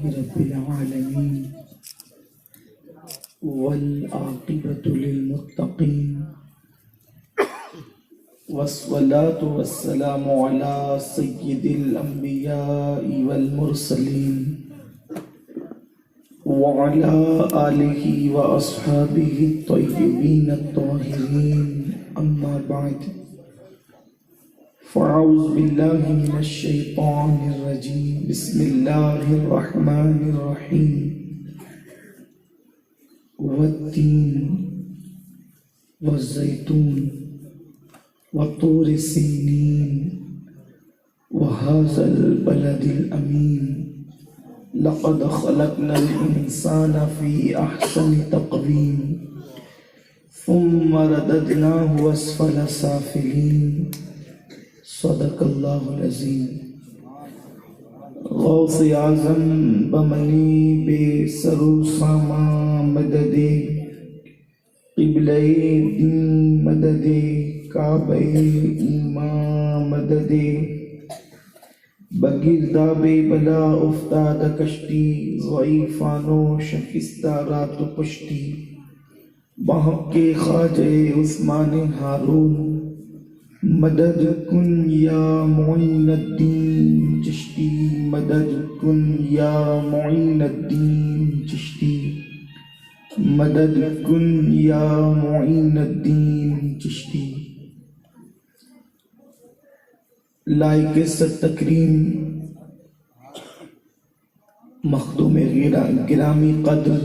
رب العالمين والعاقبة للمتقين والصلاة والسلام على سيد الأنبياء والمرسلين وعلى آله وأصحابه الطيبين الطاهرين أما بعد فأعوذ بالله من الشيطان الرجيم بسم الله الرحمن الرحيم والتين والزيتون وطور سينين وهذا البلد الأمين لقد خلقنا الإنسان في أحسن تقويم ثم رددناه أسفل سافلين صدق اللہ العظیم۔ غوث اعظم بمنی بے سرو ساما مدد قبلہ دین مدد کعبہ ایمان مدد بگرداب بلا افتاد کشتی ضعیفانو شکستہ رات پشتی بحق کے خواجہ عثمان ہارون مدد کن یا معین الدین چشتی مدد کن یا معین الدین چشتی مدد کن یا معین الدین چشتی۔ لائق عزت تکریم مخدوم گرامی قدر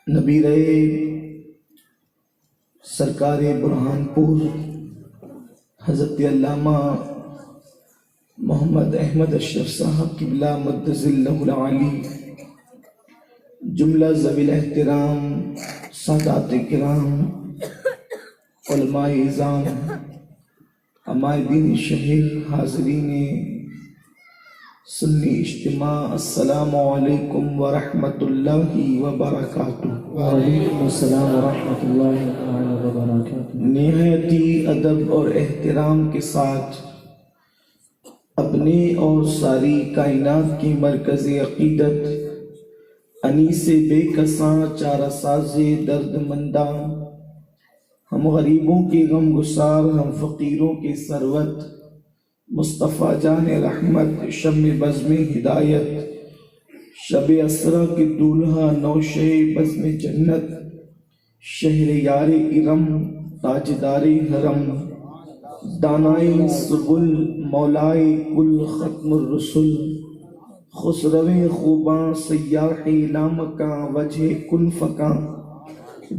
نبی رہے سرکار برہان پور حضرت علامہ محمد احمد اشرف صاحب قبلہ مدظ اللہ العالی، جملہ ذوی الاحترام سادات کرام علماء اعظام عمائدین شہر حاضرین سنی اجتماع السلام علیکم ورحمۃ اللہ وبرکاتہ۔ وعلیکم السلام ورحمۃ اللہ وبرکاتہ۔ نہایتی ادب اور احترام کے ساتھ اپنے اور ساری کائنات کی مرکز عقیدت انیس بے کساں چارہ ساز درد منداں، ہم غریبوں کے غم گسار، ہم فقیروں کے ثروت، مصطفیٰ جان رحمت، شم بزم ہدایت، شب اسرا کے دولہا نوشے بزم جنت، شہر یار ارم تاجدار حرم، دانائے سبل مولائے کل ختم الرسل، خسرو خوباں سیاح لامکاں وجہ کن فکاں،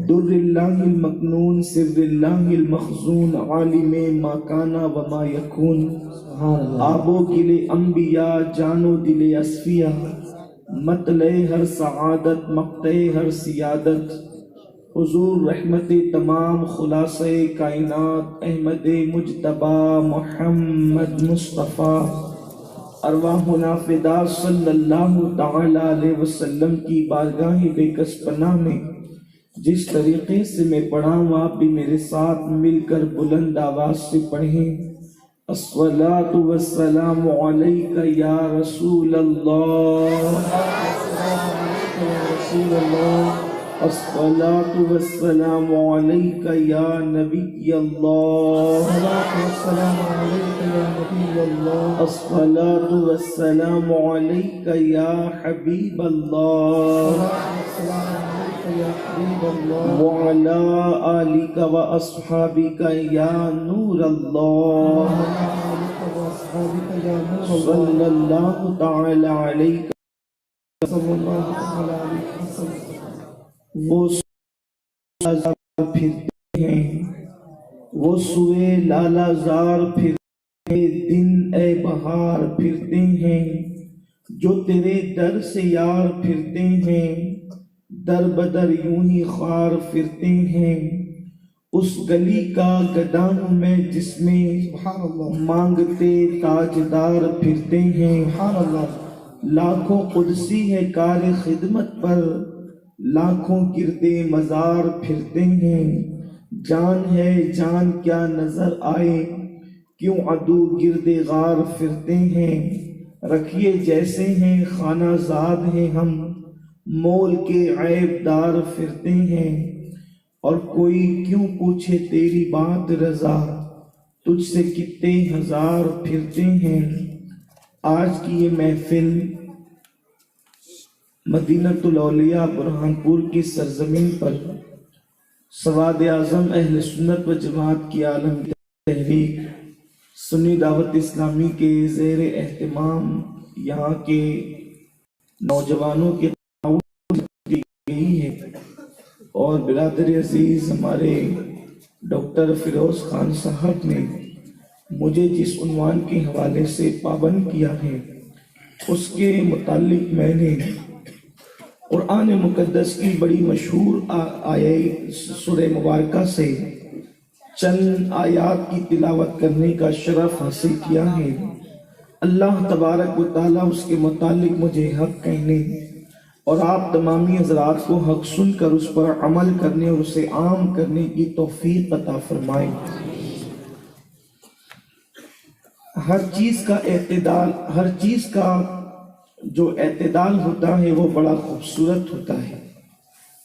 در اللہ المکنون سر اللہ المخزون، عالم ما کانا وما یکون، آب و گل انبیاء جان و دل اصفیاء، مطلع ہر سعادت مقطع ہر سیادت، حضور رحمت تمام خلاصہ کائنات احمد مجتبی محمد مصطفیٰ، ارواحنا فدا صلی اللہ تعالی علیہ وسلم کی بارگاہ بے کس پناہ میں جس طریقے سے میں پڑھا ہوں آپ بھی میرے ساتھ مل کر بلند آواز سے پڑھیں۔ الصلاۃ والسلام علیک یا رسول اللہ، الصلاۃ والسلام علیک یا نبی اللہ، الصلاۃ والسلام علیک یا حبیب اللہ، وعلى آلك وأصحابك يا نور الله، صلى الله تعالى عليك وہ پھرتے ہیں، وہ سوئے لالا زار پھرتے دن اے بہار پھرتے ہیں، جو تیرے در سے یار پھرتے ہیں، در بدر یوں ہی خوار پھرتے ہیں، اس گلی کا گدا ہوں میں جس میں مانگتے تاجدار پھرتے ہیں، لاکھوں قدسی ہے کار خدمت پر، لاکھوں گردے مزار پھرتے ہیں، جان ہے جان کیا نظر آئے کیوں عدو گرد غار پھرتے ہیں، رکھیے جیسے ہیں خانہ زاد ہیں ہم، مول کے عیب دار پھرتے ہیں، اور کوئی کیوں پوچھے تیری بات رضا، تجھ سے کتنے ہزار پھرتے ہیں۔ آج کی یہ محفل مدینۃ الاولیاء برہان پور کی سرزمین پر سواد اعظم اہل سنت و جماعت کی عالمی تحریک سنی دعوت اسلامی کے زیر اہتمام یہاں کے نوجوانوں کے تعاون سے کی گئی ہے، اور برادر عزیز ہمارے ڈاکٹر فیروز خان صاحب نے مجھے جس عنوان کے حوالے سے پابند کیا ہے اس کے متعلق میں نے قرآن مقدس کی بڑی مشہور آیت سورہ مبارکہ سے چند آیات کی تلاوت کرنے کا شرف حاصل کیا ہے۔ اللہ تبارک و تعالیٰ اس کے متعلق مجھے حق کہنے اور آپ تمامی حضرات کو حق سن کر اس پر عمل کرنے اور اسے عام کرنے کی توفیق عطا فرمائے۔ ہر چیز کا اعتدال، ہر چیز کا جو اعتدال ہوتا ہے وہ بڑا خوبصورت ہوتا ہے،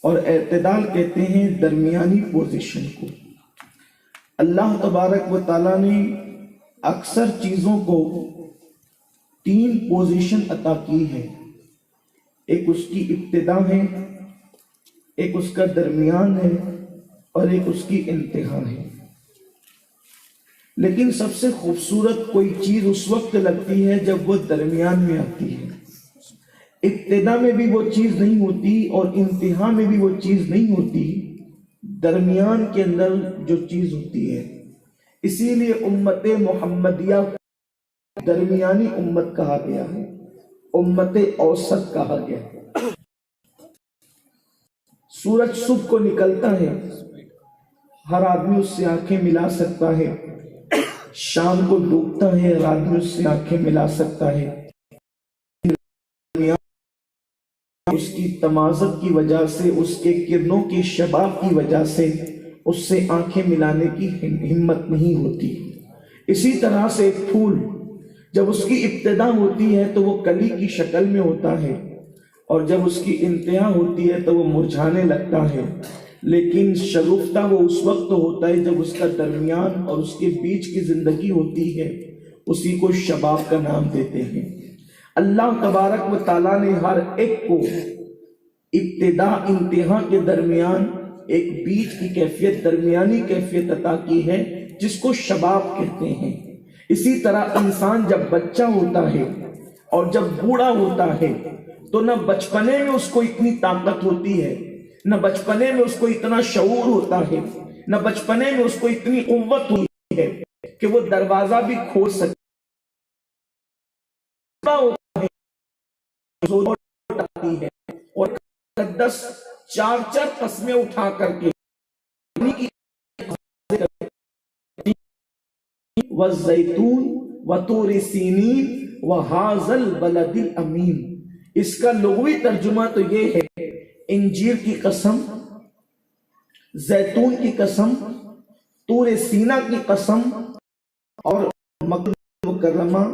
اور اعتدال کہتے ہیں درمیانی پوزیشن کو۔ اللہ تبارک و تعالیٰ نے اکثر چیزوں کو 3 پوزیشن عطا کی ہے، ایک اس کی ابتدا ہے، ایک اس کا درمیان ہے، اور ایک اس کی انتہا ہے۔ لیکن سب سے خوبصورت کوئی چیز اس وقت لگتی ہے جب وہ درمیان میں آتی ہے۔ ابتدا میں بھی وہ چیز نہیں ہوتی اور انتہا میں بھی وہ چیز نہیں ہوتی، درمیان کے اندر جو چیز ہوتی ہے۔ اسی لیے امت محمدیہ درمیانی امت کہا گیا ہے، امت اوسط کہا گیا ہے۔ سورج صبح کو نکلتا ہے، ہر آدمی اس سے آنکھیں ملا سکتا ہے، شام کو ڈوبتا ہے، ہر آدمی اس سے آنکھیں ملا سکتا ہے۔ اس کی تمازت کی وجہ سے، اس کے کرنوں کی شباب کی وجہ سے اس سے آنکھیں ملانے کی ہمت نہیں ہوتی۔ اسی طرح سے ایک پھول جب اس کی ابتدا ہوتی ہے تو وہ کلی کی شکل میں ہوتا ہے، اور جب اس کی انتہا ہوتی ہے تو وہ مرجھانے لگتا ہے، لیکن شگفتہ وہ اس وقت ہوتا ہے جب اس کا درمیان اور اس کے بیچ کی زندگی ہوتی ہے، اسی کو شباب کا نام دیتے ہیں۔ اللہ تبارک و تعالیٰ نے ہر ایک کو ابتدا انتہا کے درمیان ایک بیچ کی کیفیت، درمیانی کیفیت عطا کی ہے، جس کو شباب کہتے ہیں۔ اسی طرح انسان جب بچہ ہوتا ہے اور جب بوڑھا ہوتا ہے تو نہ بچپنے میں اس کو اتنی طاقت ہوتی ہے، نہ بچپنے میں اس کو اتنا شعور ہوتا ہے، نہ بچپنے میں اس کو اتنی قوت ہوتی ہے کہ وہ دروازہ بھی کھول سکتا ہے، اور مقدس 4 قسمیں اٹھا کر کے وَالزَّيْتُونِ وَطُورِ سِينِينَ وَهَٰذَا الْبَلَدِ الْأَمِينَ۔ اس کا لغوی ترجمہ تو یہ ہے، انجیر کی قسم، زیتون کی قسم، طور سینا کی قسم، اور مکہ مکرمہ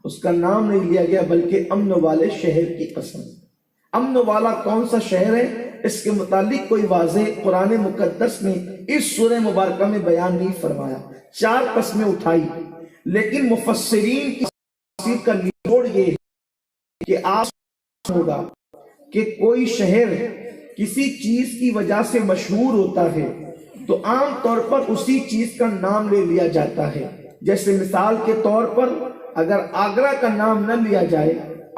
اس کا نام نہیں لیا گیا بلکہ امن والے شہر کی قسم۔ امن والا کون سا شہر ہے اس کے متعلق کوئی واضح قرآن مقدس نے اس سورہ مبارکہ میں بیان نہیں فرمایا۔ 4 قسمیں اٹھائی، لیکن مفسرین کی تفسیر کا نچوڑ یہ ہے کہ آپ ہوگا کہ کوئی شہر کسی چیز کی وجہ سے مشہور ہوتا ہے تو عام طور پر اسی چیز کا نام لے لیا جاتا ہے۔ جیسے مثال کے طور پر اگر آگرہ کا نام نہ لیا جائے،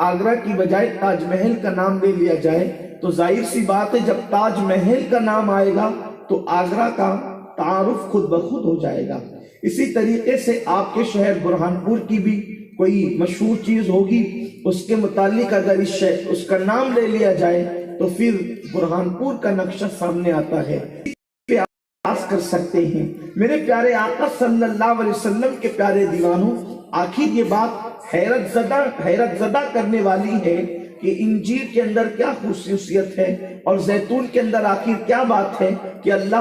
آگرہ کی بجائے تاج محل کا نام لے لیا جائے، تو ظاہر سی بات ہے جب تاج محل کا نام آئے گا تو آگرہ کا تعارف خود بخود ہو جائے گا۔ اسی طریقے سے آپ کے شہر برہان پور کی بھی کوئی مشہور چیز ہوگی، اس کے متعلق اگر اس کا نام لے لیا جائے تو پھر برہان پور کا نقشہ سامنے آتا ہے۔ کر سکتے ہیں میرے پیارے آقا صلی اللہ علیہ وسلم کے پیارے دیوانوں، آخر یہ بات حیرت زدہ کرنے والی ہے کہ انجیر کے اندر کیا خصوصیت ہے اور زیتون کے اندر آخر کیا بات ہے کہ اللہ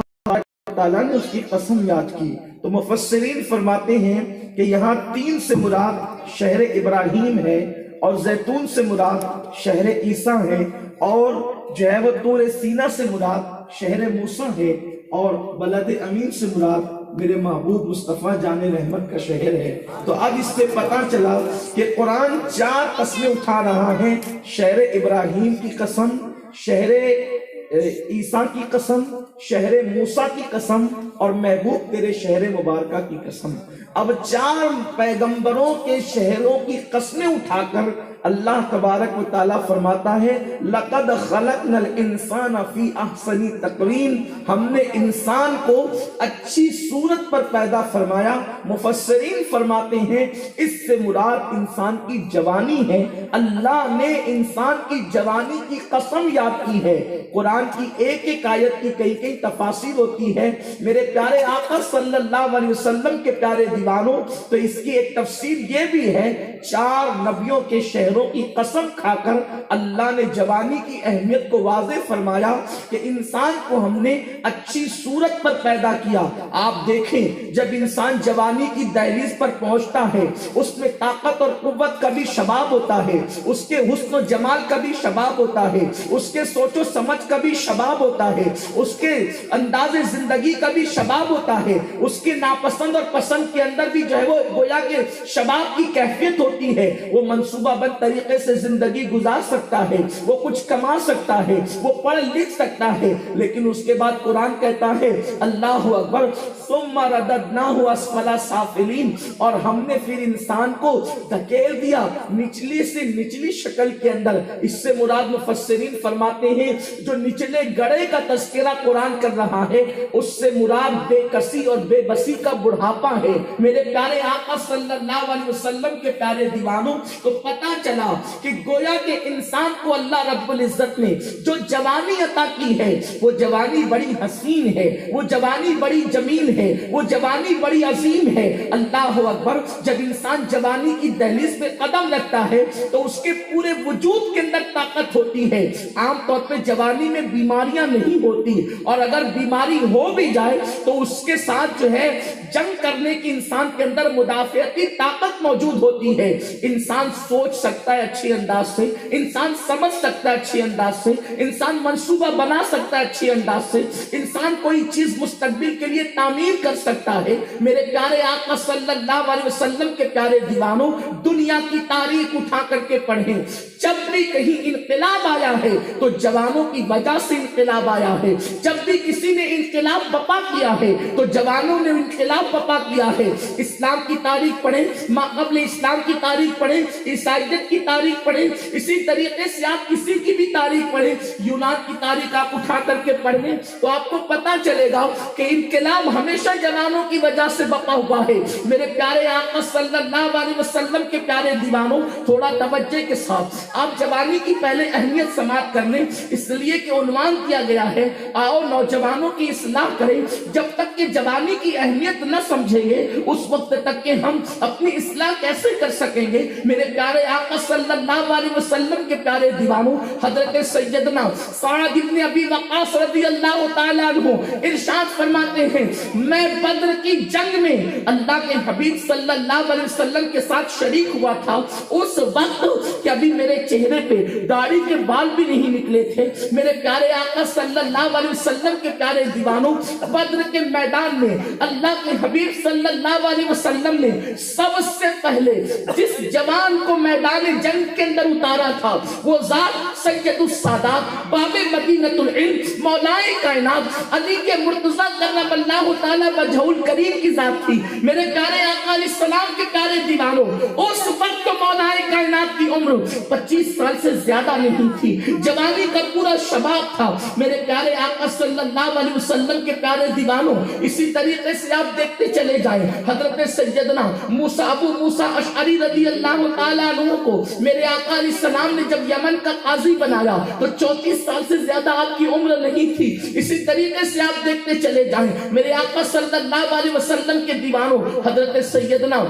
تعالیٰ نے اس کی قسم یاد کی۔ تو مفسرین فرماتے ہیں کہ یہاں تین سے مراد شہر ابراہیم ہے، اور زیتون سے مراد شہر عیسیٰ ہے، اور جو ہے وہ طور سینا سے مراد شہر موسیٰ ہے، اور بلد امین سے مراد میرے محبوب مصطفیٰ جان رحمت کا شہر ہے۔ تو اب اس سے پتا چلا کہ قرآن 4 قسمیں اٹھا رہا ہے، شہر ابراہیم کی قسم، شہر عیسیٰ کی قسم، شہر موسیٰ کی قسم، اور محبوب تیرے شہر مبارکہ کی قسم۔ اب 4 پیغمبروں کے شہروں کی قسمیں اٹھا کر اللہ تبارک و تعالیٰ فرماتا ہے لَقَدْ خَلَقْنَا الْإِنسَانَ فِي أَحْسَنِ تَقْوِيمٍ، ہم نے انسان کو اچھی صورت پر پیدا فرمایا۔ مفسرین فرماتے ہیں اس سے مراد انسان کی جوانی ہے، اللہ نے انسان کی جوانی کی قسم یاد کی ہے۔ قرآن کی ایک ایک آیت کی کئی کئی تفاسیر ہوتی ہے، میرے پیارے آقا صلی اللہ علیہ وسلم کے پیارے دیوانوں، تو اس کی ایک تفسیر یہ بھی ہے 4 نبیوں کے شہروں کی قسم کھا کر اللہ نے جوانی کی اہمیت کو واضح فرمایا کہ انسان کو ہم نے اچھی صورت پر پیدا کیا۔ آپ دیکھیں جب انسان جوانی کی دہلیز پر پہنچتا ہے، اس میں طاقت اور قوت کا بھی شباب ہوتا ہے، اس کے حسن و جمال کا بھی شباب ہوتا ہے، اس کے سوچ و سمجھ کا بھی شباب ہوتا ہے، اس کے انداز زندگی کا بھی شباب ہوتا ہے، اس کے ناپسند اور پسند کے اندر بھی جو ہے وہ گویا کہ شباب کی کیفیت ہوتی ہے۔ وہ منصوبہ بند طریقے سے زندگی گزار سکتا ہے، وہ کچھ کما سکتا ہے، وہ پڑھ لکھ سکتا ہے، لیکن اس کے بعد قرآن کہتا ہے اللہ اکبر ثم رددناہ اسفل سافلین، اور ہم نے پھر انسان کو دھکیل دیا نچلی سے نچلی شکل کے اندر۔ اس سے مراد مفسرین فرماتے ہیں جو نچلے گڑے کا تذکرہ قرآن کر رہا ہے، اس سے مراد بے کسی اور بے بسی کا بڑھاپا ہے۔ میرے پیارے آقا صلی اللہ علیہ وسلم کے پیارے دیوانوں، تو پتا چلا کہ گویا کہ انسان کو اللہ رب العزت نے جو جوانی عطا کی ہے، وہ جوانی بڑی حسین ہے، وہ جوانی بڑی جمیل ہے، وہ جوانی بڑی عظیم ہے۔ اللہ اکبر، جب انسان جوانی کی دہلیز پہ قدم رکھتا ہے تو اس کے پورے وجود کے اندر طاقت ہوتی ہے۔ عام طور پہ جوانی میں بیماریاں نہیں ہوتی، اور اگر بیماری ہو بھی جائے تو اس کے ساتھ جو ہے جنگ کرنے کی انسان کے اندر مدافعتی طاقت موجود ہوتی ہے۔ انسان سوچ سکتا ہے اچھی انداز سے، انسان سمجھ سکتا ہے اچھی انداز سے، انسان منصوبہ بنا سکتا ہے اچھی انداز سے، انسان کوئی چیز مستقبل کے لیے تعمیر کر سکتا ہے۔ میرے پیارے آقا صلی اللہ علیہ وسلم کے پیارے دیوانوں، دنیا کی تاریخ اٹھا کر کے پڑھیں، جب بھی کہیں انقلاب آیا ہے تو جوانوں کی وجہ سے انقلاب آیا ہے۔ جب بھی کسی نے انقلاب بپا کیا ہے تو جوانوں نے انقلاب بپا کیا ہے۔ اسلام کی تاریخ پڑھیں، ما قبل اسلام کی تاریخ پڑھیں، عیسائیت کی تاریخ پڑھیں، اسی طریقے سے آپ کسی کی بھی تاریخ پڑھیں، یونان کی تاریخ آپ اٹھا کر کے پڑھیں تو آپ کو پتا چلے گا کہ انقلاب ہمیشہ جوانوں کی وجہ سے بپا ہوا ہے۔ میرے پیارے آقا صلی اللہ علیہ وسلم کے پیارے دیوانوں، تھوڑا توجہ کے ساتھ آپ جوانی کی پہلے اہمیت سماعت کر لیں، اس لیے کہ عنوان کیا گیا ہے آؤ نوجوانوں کی اصلاح کریں۔ جب تک کہ جوانی کی اہمیت نہ سمجھیں گے اس وقت تک کہ ہم اپنی اصلاح کیسے کر سکیں گے۔ میرے پیارے آقا صلی اللہ علیہ وسلم کے پیارے دیوانوں، حضرت سیدنا سعد بن ابی وقاص رضی اللہ تعالیٰ عنہ ارشاد فرماتے ہیں میں بدر کی جنگ میں اللہ کے حبیب صلی اللہ علیہ وسلم کے ساتھ شریک ہوا تھا، اس وقت کہ ابھی میرے چہرے پہ داڑھی کے بال بھی نہیں نکلے تھے۔ میرے پیارے آقا صلی اللہ علیہ وسلم کے پیارے دیوانوں، بدر کے میدان میں اللہ کے حبیب صلی اللہ علیہ وسلم نے سب سے پہلے جس جوان کو میدان جنگ کے اندر اتارا تھا وہ ذات سید السادات باب مدینۃ العلم مولائے کائنات علی کے مرتضیٰ کرم اللہ تعالی وجہہ الکریم کی ذات تھی۔ میرے پیارے آقا علیہ السلام کے پیارے دیوانوں، اس وقت مولائے کائنات کی عمر 25 سال سے زیادہ نہیں تھی، جوانی کا پورا شباب تھا۔ میرے پیارے آقا صلی اللہ علیہ وسلم کے پیارے دیوانوں، اسی طریقے سے آپ دیکھتے چلے جائیں، حضرت سیدنا موسیٰ ابو موسیٰ اشعری رضی اللہ تعالیٰ عنہ کو میرے آقا علیہ السلام نے جب یمن کا قاضی بنایا تو 34 سال سے زیادہ آپ کی عمر نہیں تھی۔ اسی طریقے سے آپ دیکھتے چلے جائیں، میرے آقا صلی اللہ علیہ وسلم کے دیوانوں، حضرت سیدنا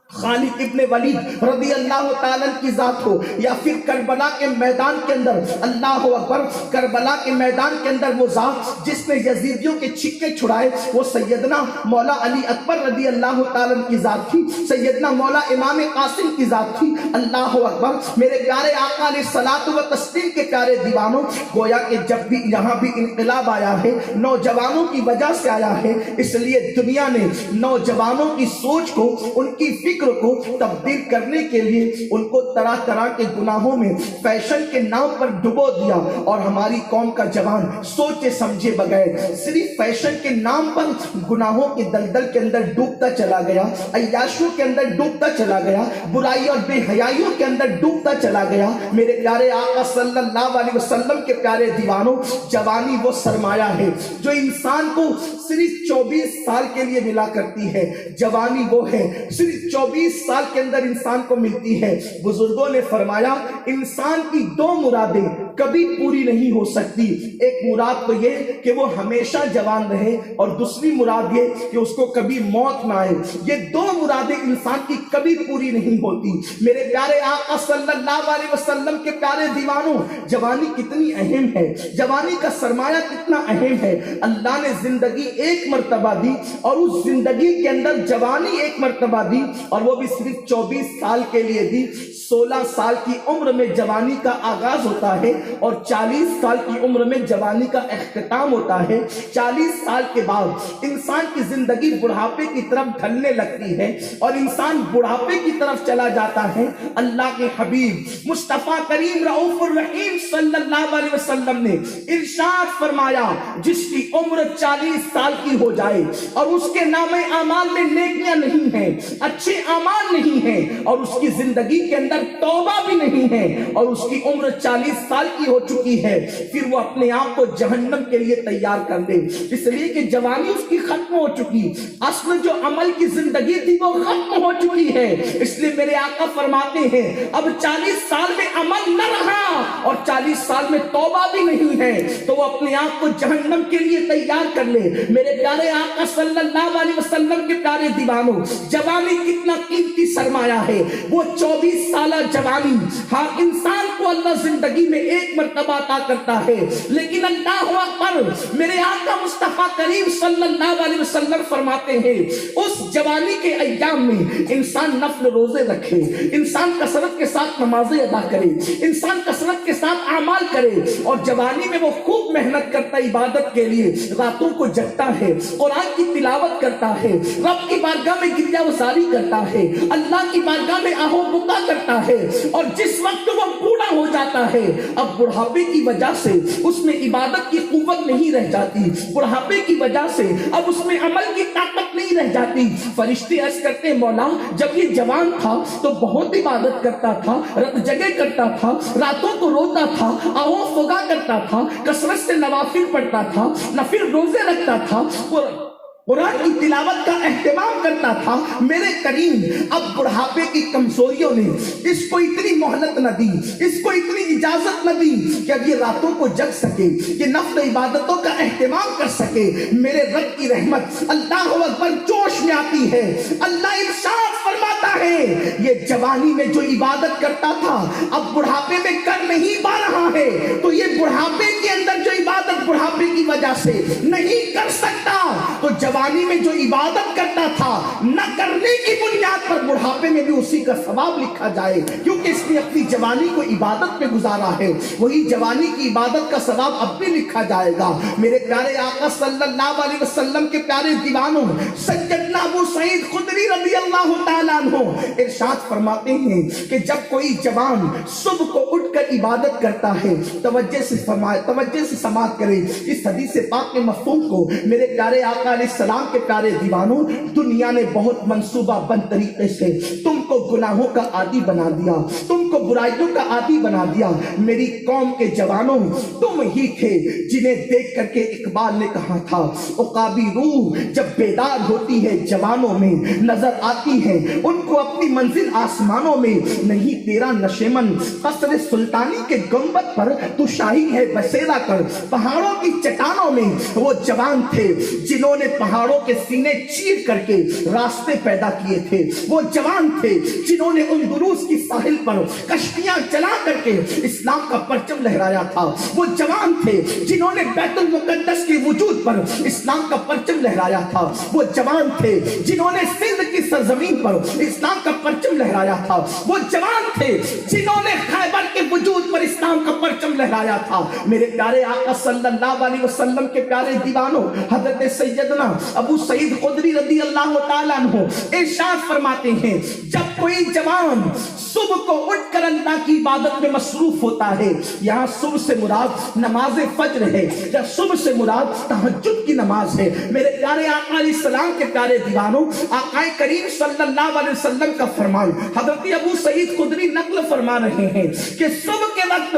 خالد ابن ولید رضی اللہ تعالیٰ کی ذات ہو، یا پھر کربلا کے میدان کے اندر، اللہ اکبر، کربلا کے میدان کے اندر وہ ذات جس نے یزیدیوں کے چھکے چھڑائے، وہ سیدنا مولا علی اکبر رضی اللہ تعالیٰ کی ذات تھی، سیدنا مولا امام قاسم کی ذات تھی۔ اللہ اکبر، میرے پیارے آقا علیہ الصلوۃ والتسلیم کے پیارے دیوانوں، گویا کہ جب بھی یہاں بھی انقلاب آیا ہے نوجوانوں کی وجہ سے آیا ہے، اس لیے دنیا نے نوجوانوں کی سوچ کو، ان کی فکر کو تبدیل کرنے کے لیے ان کو طرح طرح کے گناہوں میں فیشن کے نام پر ڈبو دیا، اور ہماری قوم کا جوان سوچے سمجھے بغیر صرف فیشن کے نام پر گناہوں کے دلدل کے اندر ڈوبتا چلا گیا، عیاشیوں کے اندر ڈوبتا چلا گیا، برائی اور بے حیائیوں کے اندر ڈوبتا چلا گیا۔ میرے پیارے آقا صلی اللہ علیہ وسلم کے پیارے دیوانوں، جوانی وہ سرمایہ ہے جو انسان کو صرف 24 سال کے لیے ملا کرتی ہے، جوانی وہ ہے صرف 24 سال کے اندر انسان کو ملتی ہے۔ بزرگوں نے فرمایا انسان کی 2 مرادیں کبھی پوری نہیں ہو سکتی، ایک مراد تو یہ کہ وہ ہمیشہ جوان رہے، اور دوسری مراد یہ کہ اس کو کبھی موت نہ آئے۔ یہ 2 مرادیں انسان کی کبھی پوری نہیں ہوتی۔ میرے پیارے آقا صلی اللہ علیہ وسلم کے پیارے دیوانوں، جوانی کتنی اہم ہے، جوانی کا سرمایہ کتنا اہم ہے۔ اللہ نے زندگی ایک مرتبہ دی، اور اس زندگی کے اندر جوانی ایک مرتبہ دی، اور وہ بھی صرف 24 سال کے لیے دی۔ 16 سال کی عمر میں جوانی کا آغاز ہوتا ہے، اور 40 سال کی عمر میں جوانی کا اختتام ہوتا ہے۔ 40 سال کے بعد انسان کی زندگی بڑھاپے کی طرف ڈھلنے لگتی ہے، اور انسان بڑھاپے کی طرف چلا جاتا ہے۔ اللہ کے حبیب مصطفیٰ کریم رؤوف الرحیم صلی اللہ علیہ وسلم نے ارشاد فرمایا، جس کی عمر 40 سال کی ہو جائے اور اس کے نامے اعمال میں نیکیاں نہیں ہیں، اچھے اعمال نہیں ہیں، اور اس کی زندگی کے اندر توبہ بھی نہیں ہے، اور اس کی عمر 40 سال کی ہو چکی ہے، پھر وہ اپنے آپ کو جہنم کے لیے تیار کر دے، اس لیے کہ جوانی اس کی ختم ہو چکی، اصل جو عمل کی زندگی تھی وہ ختم ہو چکی ہے۔ اس لیے میرے آقا فرماتے ہیں اب 40 سال میں عمل نہ رہا اور 40 سال میں توبہ بھی نہیں ہے، تو وہ اپنے آپ کو جہنم کے لیے تیار کر لے۔ میرے پیارے آقا صلی اللہ علیہ وسلم کے پیارے دیوانوں، جوانی کتنا قیمتی سرمایہ ہے، وہ 24 سالہ جوانی۔ ہاں، انسان کو اللہ زندگی میں ایک مرتبہ عطا کرتا ہے، لیکن اللہ اکبر، میرے آقا مصطفیٰ کریم صلی اللہ علیہ وسلم فرماتے ہیں اس جوانی کے ایام میں انسان نفل روزے رکھے، انسان کثرت کے ساتھ نمازیں ادا کرے، انسان کثرت کے ساتھ اعمال کرے، اور جوانی میں وہ خوب محنت کرتا ہے عبادت کے لیے، راتوں کو جگتا ہے، قرآن کی تلاوت کرتا ہے، رب کی بارگاہ میں گریہ وزاری کرتا ہے، اللہ کی بارگاہ میں آہو بکا کرتا ہے، اور جس وقت وہ بوڑھا ہو جاتا ہے، اب بڑھاپے کی وجہ سے اس میں عبادت کی قوت نہیں رہ جاتی، بڑھاپے کی وجہ سے اب اس میں عمل کی طاقت نہیں رہ جاتی۔ فرشتے عرض کرتے مولا، جب یہ جوان تھا تو بہت عبادت کرتا تھا، رات جگہ کرتا تھا، راتوں کو روتا تھا، آہو فغا کرتا تھا، کثرت سے نوافل پڑھتا تھا، نفل روزے رکھتا تھا، قرآن کی تلاوت کا اہتمام کرتا تھا۔ میرے کریم اب بڑھاپے کی کمزوریوں نے اس کو اتنی مہلت نہ دی، اس کو اتنی اجازت نہ دی کہ اب یہ راتوں کو جگ سکے، یہ نفل عبادتوں کا اہتمام کر سکے۔ میرے رب کی رحمت اللہ اکبر جوش میں آتی ہے، اللہ ارشاد فرماتا ہے یہ جوانی میں جو عبادت کرتا تھا اب بڑھاپے میں کر نہیں پا رہا ہے، تو یہ بڑھاپے کے اندر جو عبادت بڑھاپے کی وجہ سے نہیں کر سکتا، تو جوانی میں جو عبادت کرتا تھا نہ کرنے کی بنیاد پر بڑھاپے میں بھی اسی کا ثواب لکھا جائے، کیونکہ اس نے اپنی جوانی کو عبادت میں گزارا ہے، وہی جوانی کی عبادت کا ثواب اب بھی لکھا جائے گا۔ میرے پیارے آقا صلی اللہ علیہ وسلم کے پیارے دیوانوں، سیدنا ابو سعید خدری رضی اللہ تعالیٰ عنہ ارشاد فرماتے ہیں کہ جب کوئی جوان صبح کو اٹھ کر عبادت کرتا ہے، توجہ سے سماعت کرے اس حدیث پاک کے مفہوم کو۔ میرے پیارے آقا علیہ السلام کے پیارے دیوانوں، دنیا نے بہت منصوبہ بند طریقے سے تم کو گناہوں کا عادی بنا دیا، تم کو برائیوں کا عادی بنا دیا۔ میری قوم کے جوانوں، تم ہی تھے جنہیں دیکھ کر کے اقبال نے کہا تھا عقابی روح جب بیدار ہوتی ہے جوانوں میں نظر آتی ہے، ان کو اپنی منزل آسمانوں میں، نہیں تیرا نشیمن قصر سلطانی کے گنبد پر تو شاہی ہے بسیرا کر۔ پہاڑوں کی چٹانوں میں وہ جوان تھے جنہوں نے پہاڑوں کے سینے چیر کر کے راستے پیدا کیے تھے، وہ جوان تھے جنہوں نے اندلس کی ساحل پر کشتیاں چلا کر کے اسلام کا پرچم لہرایا تھا، وہ جوان تھے جنہوں نے بیت المقدس کے وجود پر اسلام کا پرچم لہرایا تھا، وہ جوان تھے جنہوں نے سندھ کی سرزمین پر اسلام کا پرچم لہرایا تھا، وہ جوان تھے جنہوں نے خیبر کے وجود پر اسلام کا پرچم لہرایا تھا۔ میرے پیارے آقا صلی اللہ علیہ وسلم کے پیارے دیوانوں، حضرت سیدنا ابو سعید خدری رضی اللہ تعالیٰ عنہ ارشاد فرماتے ہیں، جب کوئی جوان صبح کو اٹھ کر اللہ کی عبادت میں مصروف ہوتا ہے، یہاں صبح سے مراد نماز فجر ہے یا صبح سے مراد تہجد کی نماز ہے۔ میرے پیارے آقا علیہ السلام کے پیارے دیوانوں، آقا کریم صلی اللہ علیہ وسلم کا فرمان حضرت ابو سعید خدری نقل فرما رہے ہیں کہ صبح کے وقت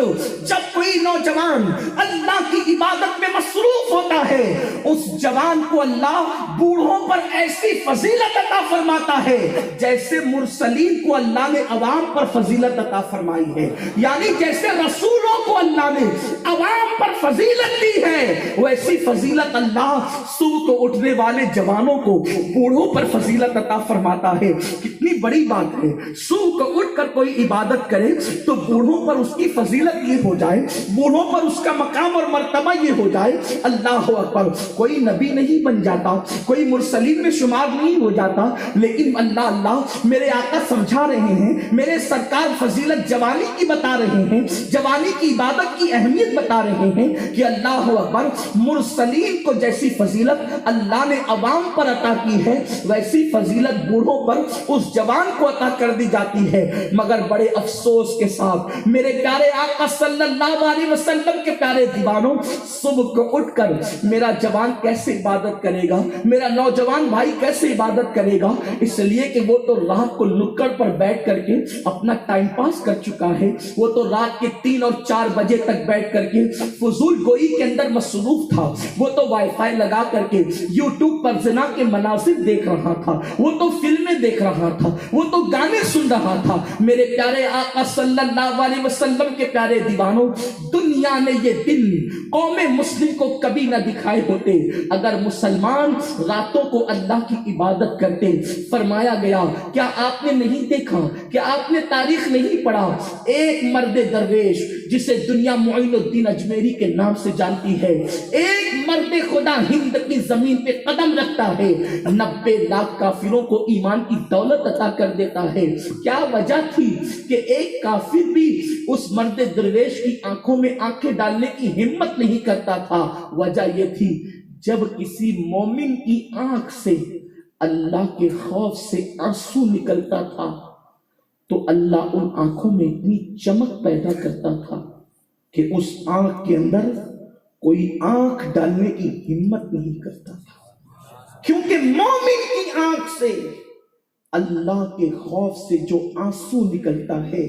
جب کوئی نوجوان اللہ کی عبادت میں مصروف ہوتا ہے، اس جوان کو اللہ بوڑھوں پر ایسی فضیلت عطا فرماتا ہے جیسے مرسلین کو اللہ نے عوام پر فضیلت عطا فرمائی ہے، یعنی جیسے رسولوں کو اللہ نے عوام پر فضیلت دی ہے، ویسی فضیلت اللہ صبح کو اٹھنے والے جوانوں کو بوڑھوں پر فضیلت عطا فرماتا ہے۔ کتنی بڑی بات ہے، صبح کو اٹھ کر کوئی عبادت کرے تو بوڑھوں پر اس کی فضیلت یہ ہو جائے، بوڑھوں پر اس کا مقام اور مرتبہ یہ ہو جائے۔ اللہ اکبر، کوئی نبی نہیں بن جاتا، کوئی مرسلین میں شمار نہیں ہو جاتا، لیکن اللہ میرے آقا سمجھا رہے ہیں، میرے سرکار فضیلت جوانی کی بتا رہے ہیں، جوانی کی عبادت کی اہمیت بتا رہے ہیں کہ اللہ اکبر، مرسلین کو جیسی فضیلت اللہ نے عوام پر عطا کی ہے، ویسی فضیلت بوڑھوں پر اس جوان کو عطا کر دی جاتی ہے۔ مگر بڑے افسوس کے ساتھ میرے پیارے آقا صلی اللہ علیہ وسلم کے پیارے دیوانوں، صبح کو اٹھ کر میرا جوان کیسے عبادت کرے گا، میرا نوجوان بھائی کیسے عبادت کرے گا؟ اس لیے کہ وہ تو رات کو نکڑ پر بیٹھ کر کے اپنا ٹائم پاس کر چکا ہے، وہ تو رات کے 3 اور 4 بجے تک بیٹھ کر کے فضول گوئی کے اندر مصروف تھا، وہ تو وائی فائی لگا کر کے یوٹیوب پر زنا کے مناظر دیکھ رہا تھا، وہ تو فلمیں دیکھ رہا تھا، وہ تو گانے سن رہا تھا۔ میرے پیارے آقا صلی اللہ علیہ وسلم کے پیارے دیوانوں، دنیا نے یہ دن قوم مسلم کو کبھی نہ دکھائے ہوتے اگر مسلمان راتوں کو اللہ کی عبادت کرتے۔ فرمایا گیا، کیا آپ نے نہیں دیکھا، کیا آپ نے تاریخ نہیں پڑھا، ایک مرد درویش جسے دنیا معین الدین اجمیری کے نام سے جانتی ہے، ایک مرد خدا ہند کی زمین پہ قدم رکھتا ہے، 90 لاکھ کافروں کو ایمان کی دولت عطا کر دیتا ہے۔ کیا وجہ تھی کہ ایک کافر بھی اس مرد درویش کی آنکھوں میں آنکھیں ڈالنے کی ہمت نہیں کرتا تھا؟ وجہ یہ تھی، جب کسی مومن کی آنکھ سے اللہ کے خوف سے آنسو نکلتا تھا تو اللہ ان آنکھوں میں اتنی چمک پیدا کرتا تھا کہ اس آنکھ کے اندر کوئی آنکھ ڈالنے کی ہمت نہیں کرتا تھا، کیونکہ مومن کی آنکھ سے اللہ کے خوف سے جو آنسو نکلتا ہے،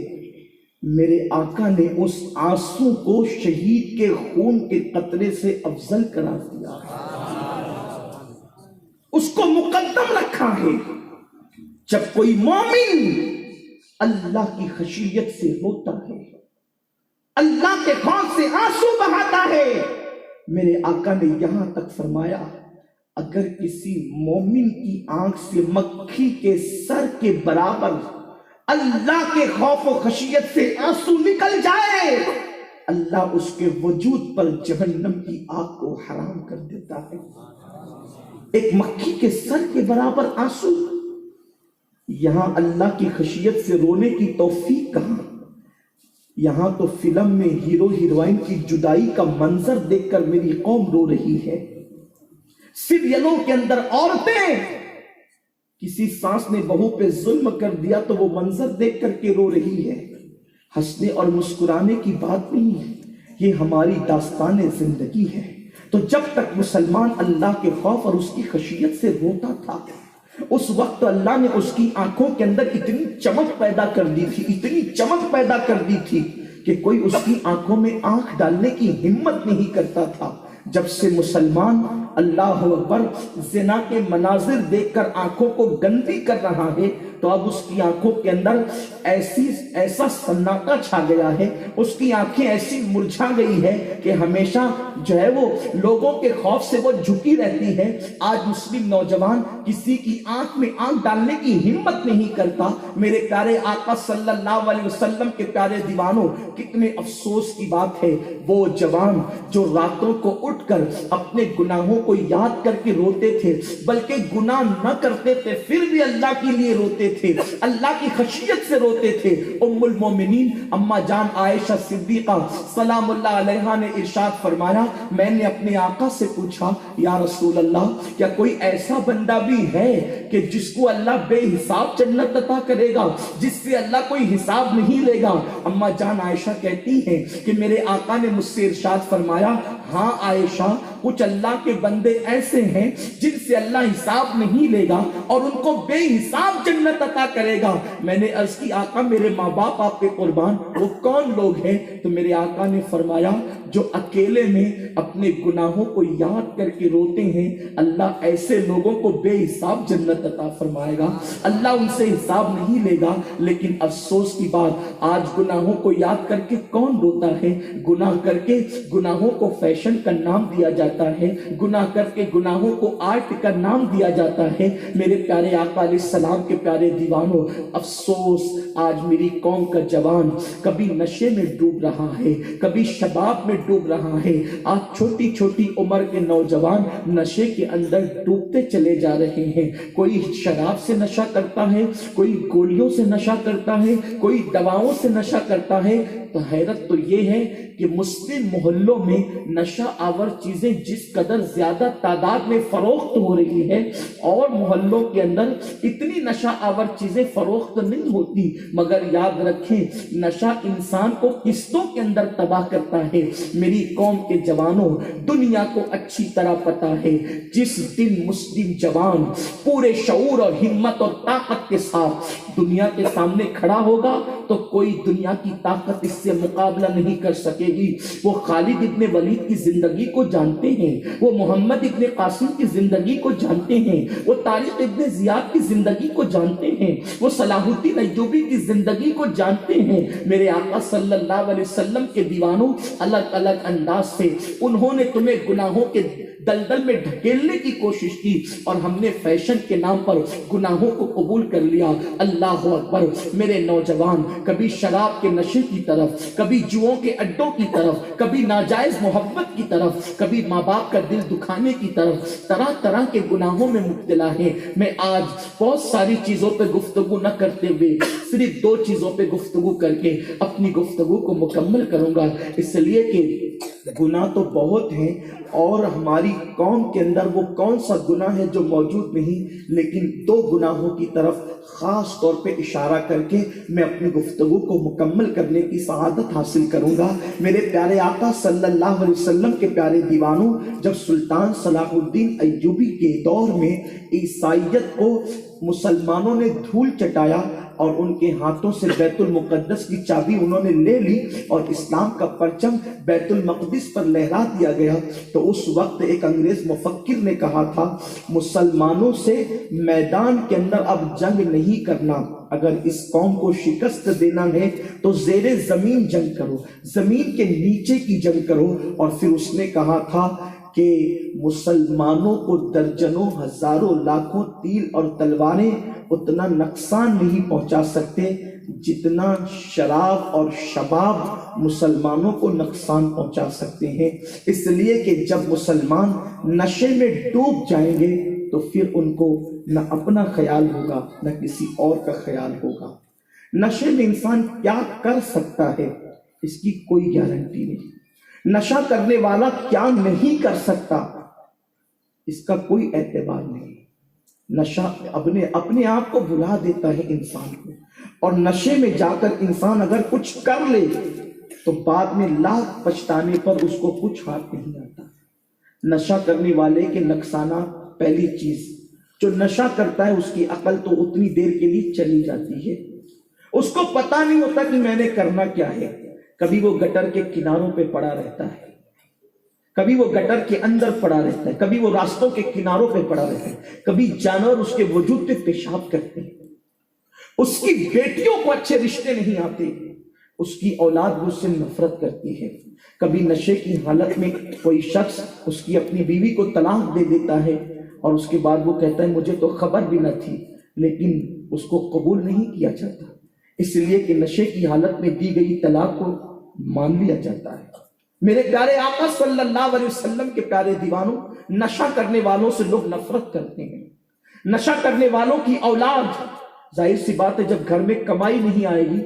میرے آقا نے اس آنسو کو شہید کے خون کے قطرے سے افضل قرار دیا، اس کو مقدم رکھا ہے۔ جب کوئی مومن اللہ کی خشیت سے روتا ہے، اللہ کے خوف سے آنسو بہاتا ہے، میرے آقا نے یہاں تک فرمایا، اگر کسی مومن کی آنکھ سے مکھی کے سر کے برابر اللہ کے خوف و خشیت سے آنسو نکل جائے، اللہ اس کے وجود پر جہنم کی آگ کو حرام کر دیتا ہے۔ ایک مکھی کے سر کے برابر آنسو، یہاں اللہ کی خشیت سے رونے کی توفیق کہاں؟ یہاں تو فلم میں ہیرو ہیروئن کی جدائی کا منظر دیکھ کر میری قوم رو رہی ہے، سیریلوں کے اندر عورتیں کسی ساس نے بہو پہ ظلم کر دیا تو وہ منظر دیکھ کر کے رو رہی ہے۔ ہنسنے اور مسکرانے کی بات نہیں ہے، یہ ہماری داستان زندگی ہے۔ تو جب تک مسلمان اللہ کے خوف اور اس کی خشیت سے روتا تھا، اس وقت اللہ نے اس کی آنکھوں کے اندر اتنی چمک پیدا کر دی تھی، اتنی چمک پیدا کر دی تھی کہ کوئی اس کی آنکھوں میں آنکھ ڈالنے کی ہمت نہیں کرتا تھا۔ جب سے مسلمان اللہ اکبر زنا کے مناظر دیکھ کر آنکھوں کو گندی کر رہا ہے، تو اب اس کی آنکھوں کے اندر ایسا سناٹا چھا گیا ہے، اس کی آنکھیں ایسی مرجھا گئی ہے کہ ہمیشہ جو ہے وہ لوگوں کے خوف سے وہ جھکی رہتی ہے۔ آج مسلم نوجوان کسی کی آنکھ میں آنکھ ڈالنے کی ہمت نہیں کرتا۔ میرے پیارے آقا صلی اللہ علیہ وسلم کے پیارے دیوانوں، کتنے افسوس کی بات ہے، وہ جوان جو راتوں کو اٹھ کر اپنے گناہوں کو یاد کر کے روتے تھے، بلکہ گناہ نہ کرتے تھے پھر بھی اللہ کے لیے روتے تھے، اللہ کی خشیت سے روتے تھے۔ ام المومنین اما جان عائشہ صدیقہ سلام اللہ علیہا نے ارشاد فرمایا، میں نے اپنے آقا سے پوچھا، یا رسول اللہ، کیا کوئی ایسا بندہ بھی ہے کہ جس کو اللہ بے حساب جنت عطا کرے گا، جس سے اللہ کوئی حساب نہیں لے گا؟ اما جان عائشہ کہتی ہیں کہ میرے آقا نے مجھ سے ارشاد فرمایا، ہاں عائشہ، کچھ اللہ کے بندے ایسے ہیں جن سے اللہ حساب نہیں لے گا اور ان کو بے حساب جنت عطا کرے گا۔ میں نے عرض کی، آقا میرے ماں باپ آپ کے قربان، وہ کون لوگ ہیں؟ تو میرے آقا نے فرمایا، جو اکیلے میں اپنے گناہوں کو یاد کر کے روتے ہیں، اللہ ایسے لوگوں کو بے حساب جنت عطا فرمائے گا، اللہ ان سے حساب نہیں لے گا۔ لیکن افسوس کی بات، آج گناہوں کو یاد کر کے کون روتا ہے؟ گناہ کر کے گناہوں کو فیشن کا نام دیا جاتا ہے، گناہ کر کے گناہوں کو آرٹ کا نام دیا جاتا ہے۔ میرے پیارے آقا علیہ السلام کے پیارے دیوانوں، افسوس آج میری قوم کا جوان کبھی نشے میں ڈوب رہا ہے، کبھی شباب میں ڈوب رہا ہے۔ آج چھوٹی چھوٹی عمر کے نوجوان نشے کے اندر ڈوبتے چلے جا رہے ہیں۔ کوئی شراب سے نشہ کرتا ہے، کوئی گولیوں سے نشہ کرتا ہے، کوئی دواؤں سے نشہ کرتا ہے۔ تو حیرت تو یہ ہے کہ مسلم محلوں میں نشہ آور چیزیں جس قدر زیادہ تعداد میں فروخت ہو رہی ہے، اور محلوں کے اندر اتنی نشہ آور چیزیں فروخت نہیں ہوتی، مگر یاد رکھیں نشہ انسان کو قسطوں کے اندر تباہ کرتا ہے۔ میری قوم کے جوانوں، دنیا کو اچھی طرح پتا ہے، جس دن مسلم جوان پورے شعور اور ہمت اور طاقت کے ساتھ دنیا کے سامنے کھڑا ہوگا تو کوئی دنیا کی طاقت اس سے مقابلہ نہیں کر سکے گی۔ وہ خالد ابن ولید کی زندگی کو جانتے ہیں، وہ محمد ابن قاسم کی زندگی کو جانتے ہیں، وہ طارق ابن زیاد کی زندگی کو جانتے ہیں، وہ صلاح الدین ایوبی کی زندگی کو جانتے ہیں۔ میرے آقا صلی اللہ علیہ وسلم کے دیوانوں، الگ الگ انداز سے انہوں نے تمہیں گناہوں کے دلدل میں ڈھکیلنے کی کوشش کی، اور ہم نے فیشن کے نام پر گناہوں کو قبول کر لیا۔ اللہ اکبر! میرے نوجوان، کبھی شراب کے نشے کی طرف، کبھی جوؤں کے اڈوں کی طرف، کبھی ناجائز محبت کی طرف، کبھی ماں باپ کا دل دکھانے کی طرف، طرح طرح کے گناہوں میں مبتلا ہے۔ میں آج بہت ساری چیزوں پہ گفتگو نہ کرتے ہوئے صرف 2 چیزوں پہ گفتگو کر کے اپنی گفتگو کو مکمل کروں گا، اس لیے کہ گناہ تو بہت ہیں، اور ہماری قوم کے اندر وہ کون سا گناہ ہے جو موجود نہیں، لیکن 2 گناہوں کی طرف خاص طور پہ اشارہ کر کے میں اپنی گفتگو کو مکمل کرنے کی سعادت حاصل کروں گا۔ میرے پیارے آقا صلی اللہ علیہ وسلم کے پیارے دیوانوں، جب سلطان صلاح الدین ایوبی کے دور میں عیسائیت کو مسلمانوں نے دھول چٹایا اور ان کے ہاتھوں سے بیت المقدس کی چابی انہوں نے لے لی اور اسلام کا پرچم بیت المقدس پر لہرا دیا گیا، تو اس وقت ایک انگریز مفکر نے کہا تھا، مسلمانوں سے میدان کے اندر اب جنگ نہیں کرنا، اگر اس قوم کو شکست دینا ہے تو زیر زمین جنگ کرو، زمین کے نیچے کی جنگ کرو۔ اور پھر اس نے کہا تھا کہ مسلمانوں کو درجنوں ہزاروں لاکھوں تیر اور تلواریں اتنا نقصان نہیں پہنچا سکتے جتنا شراب اور شباب مسلمانوں کو نقصان پہنچا سکتے ہیں۔ اس لیے کہ جب مسلمان نشے میں ڈوب جائیں گے تو پھر ان کو نہ اپنا خیال ہوگا نہ کسی اور کا خیال ہوگا۔ نشے میں انسان کیا کر سکتا ہے اس کی کوئی گارنٹی نہیں، نشہ کرنے والا کیا نہیں کر سکتا اس کا کوئی اعتبار نہیں۔ نشہ اپنے آپ کو بھلا دیتا ہے انسان کو، اور نشے میں جا کر انسان اگر کچھ کر لے تو بعد میں لاکھ پچھتانے پر اس کو کچھ ہاتھ نہیں آتا۔ نشہ کرنے والے کے نقصانات، پہلی چیز، جو نشہ کرتا ہے اس کی عقل تو اتنی دیر کے لیے چلی جاتی ہے، اس کو پتا نہیں ہوتا کہ میں نے کرنا کیا ہے۔ کبھی وہ گٹر کے کناروں پہ پڑا رہتا ہے، کبھی وہ گٹر کے اندر پڑا رہتا ہے، کبھی وہ راستوں کے کناروں پہ پڑا رہتا ہے، کبھی جانور اس کے وجود پہ پیشاب کرتے ہیں، اس کی بیٹیوں کو اچھے رشتے نہیں آتے، اس کی اولاد اس سے نفرت کرتی ہے۔ کبھی نشے کی حالت میں کوئی شخص اس کی اپنی بیوی کو طلاق دے دیتا ہے اور اس کے بعد وہ کہتا ہے مجھے تو خبر بھی نہ تھی، لیکن اس کو قبول نہیں کیا جاتا، اس لیے کہ نشے کی حالت میں دی گئی طلاق کو مان لیا جاتا ہے۔ میرے پیارے آقا صلی اللہ علیہ وسلم کے پیارے دیوانوں، نشہ کرنے والوں سے لوگ نفرت کرتے ہیں۔ نشہ کرنے والوں کی اولاد، ظاہر سی بات ہے جب گھر میں کمائی نہیں آئے گی،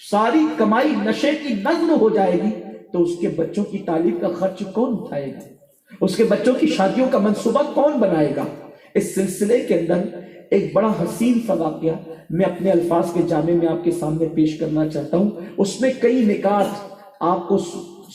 ساری کمائی نشے کی نظم ہو جائے گی، تو اس کے بچوں کی تعلیم کا خرچ کون اٹھائے گا؟ اس کے بچوں کی شادیوں کا منصوبہ کون بنائے گا؟ اس سلسلے کے اندر ایک بڑا حسین سا واقعہ میں اپنے الفاظ کے جامع میں آپ کے سامنے پیش کرنا چاہتا ہوں۔ اس میں کئی نکات آپ کو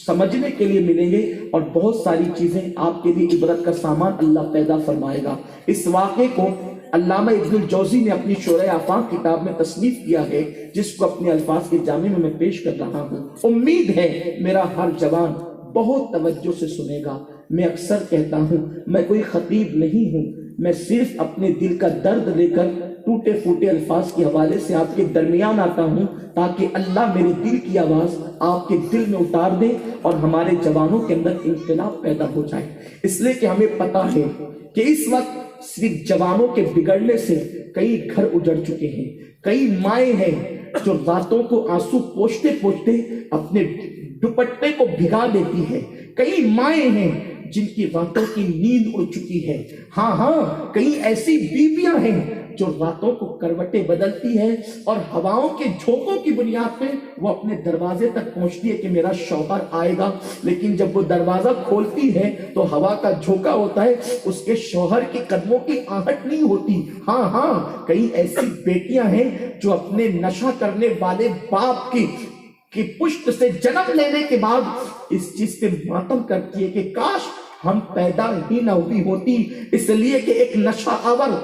سمجھنے کے لیے ملیں گے اور بہت ساری چیزیں آپ کے لیے عبرت کا سامان اللہ پیدا فرمائے گا۔ اس واقعے کو علامہ ابن الجوزی نے اپنی شورۂ آفاق کتاب میں تصنیف کیا ہے، جس کو اپنے الفاظ کے جامع میں پیش کر رہا ہوں۔ امید ہے میرا ہر جوان بہت توجہ سے سنے گا۔ میں اکثر کہتا ہوں میں کوئی خطیب نہیں ہوں، میں صرف اپنے دل کا درد لے کر ٹوٹے پھوٹے الفاظ کے حوالے سے آپ کے درمیان آتا ہوں، تاکہ اللہ میرے دل کی آواز آپ کے دل میں اتار دے اور ہمارے جوانوں کے اندر انقلاب پیدا ہو جائے۔ اس لیے کہ ہمیں پتا ہے کہ اس وقت صرف جوانوں کے بگڑنے سے کئی گھر اجڑ چکے ہیں، کئی مائیں ہیں جو راتوں کو آنسو پوچھتے پوچھتے اپنے دوپٹے کو بھگا دیتی ہے، کئی مائیں ہیں جن کی راتوں کی نیند اڑ چکی ہے، ہاں کئی ایسی بیویاں ہیں جو راتوں کو کروٹیں بدلتی ہے اور ہواؤں کے جھونکوں کی بنیاد پہ وہ اپنے دروازے تک پہنچتی ہے کہ میرا شوہر آئے گا، لیکن جب وہ دروازہ کھولتی ہے تو ہوا کا جھونکا ہوتا ہے، اس کے شوہر کے قدموں کی آہٹ نہیں ہوتی۔ ہاں کئی ایسی بیٹیاں ہیں جو اپنے نشہ کرنے والے باپ کی پشت سے جنم لینے کے بعد اس چیز پہ ماتم کرتی ہے کہ کاش ہم پیدا ہی نہ ہوئی ہوتی، اس لیے کہ ایک نشہ آور،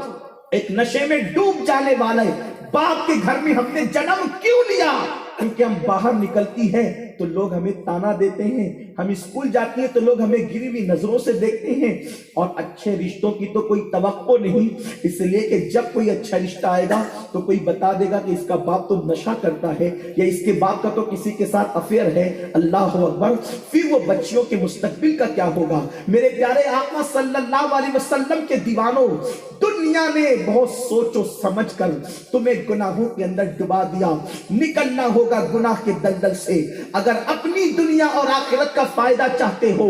ایک نشے میں ڈوب جانے والے باپ کے گھر میں ہم نے جنم کیوں لیا؟ کیونکہ ہم باہر نکلتی ہیں تو لوگ ہمیں تانا دیتے ہیں، ہم اسکول جاتی ہیں تو لوگ ہمیں گری ہوئی نظروں سے دیکھتے ہیں، اور اچھے رشتوں کی تو کوئی توقع نہیں، اس لیے کہ جب کوئی اچھا رشتہ آئے گا تو کوئی بتا دے گا کہ اس کا باپ تو نشہ کرتا ہے یا اس کے باپ کا تو کسی کے ساتھ افیئر ہے۔ اللہ اکبر! پھر وہ بچیوں کے مستقبل کا کیا ہوگا؟ میرے پیارے آقا صلی اللہ علیہ وسلم کے دیوانوں، دنیا نے بہت سوچ و سمجھ کر تمہیں گناہوں کے اندر ڈبا دیا، نکلنا ہوگا گناہ کے دلدل سے۔ اگر اپنی دنیا اور آخرت کا فائدہ چاہتے ہو،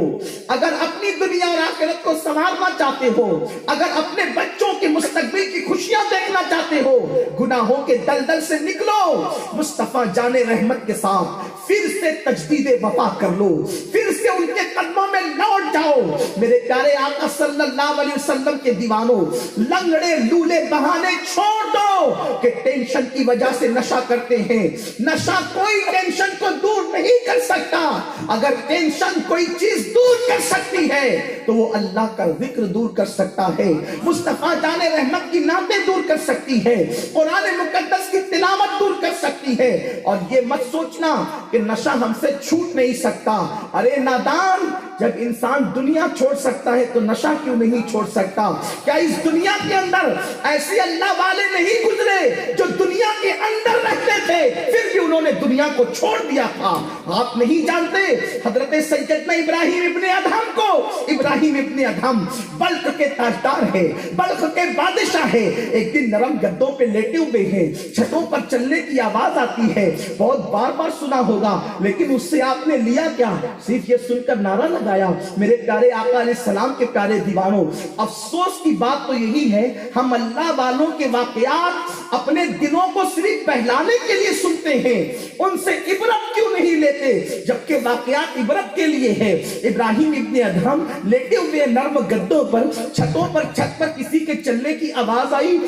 اگر اپنی دنیا اور آخرت کو سنوارنا چاہتے ہو، اگر اپنے بچوں کے مستقبل کی خوشیاں دیکھنا چاہتے ہو، گناہوں کے دلدل سے نکلو، مصطفیٰ جان رحمت کے ساتھ پھر سے تجدید وفا کر لو، پھر سے ان کے قدموں میں لوٹ جاؤ۔ میرے پیارے آقا صلی اللہ علیہ وسلم کے دیوانوں، لنگڑے لولے بہانے چھوڑ دو کہ ٹینشن کی وجہ سے نشہ کرتے ہیں۔ نشہ کوئی ٹینشن کو دور نہیں کر سکتا، اگر ٹینشن کوئی چیز دور کر سکتی ہے تو وہ اللہ کا ذکر دور کر سکتا ہے، مصطفیٰ جان رحمت کی نعتیں دور کر سکتی ہے، قرآن مقدس کی تلاوت دور کر سکتی ہے۔ اور یہ مت سوچنا کہ نشہ ہم سے چھوٹ نہیں سکتا، ارے نادان، جب انسان دنیا چھوڑ سکتا ہے تو نشہ کیوں نہیں چھوڑ سکتا؟ کیا اس دنیا کے اندر ایسے اللہ والے نہیں گزرے جو دنیا کے اندر رہتے تھے پھر بھی انہوں نے دنیا کو چھوڑ دیا تھا؟ آپ نہیں جانتے حضرت سیدنا ابراہیم ابن ادہم کو؟ ابراہیم ابن ادہم بلخ کے تاجدار ہے، بلخ کے بادشاہ ہے، ایک دن نرم گدوں پہ لیٹے ہوئے ہیں، چھتوں پر چلنے کی آواز آتی ہے، بہت بار بار سنا ہوگا، لیکن اس سے آپ نے لیا کیا؟ صرف یہ سن کر نعرہ لگایا۔ میرے پیارے آقا علیہ السلام کے پیارے دیوانوں، افسوس کی بات تو یہی ہے ہم اللہ والوں کے واقعات اپنے دلوں کو صرف بہلانے کے لیے سنتے ہیں، ان سے عبرت کیوں نہیں لیتے جبکہ واقعات عبرت کے لیے ہے۔ ابراہیم ابن ادہم لیٹے ہوئے نرم گدوں پر، چھتوں پر، چھت پر کسی کے چلنے کی آواز آئی،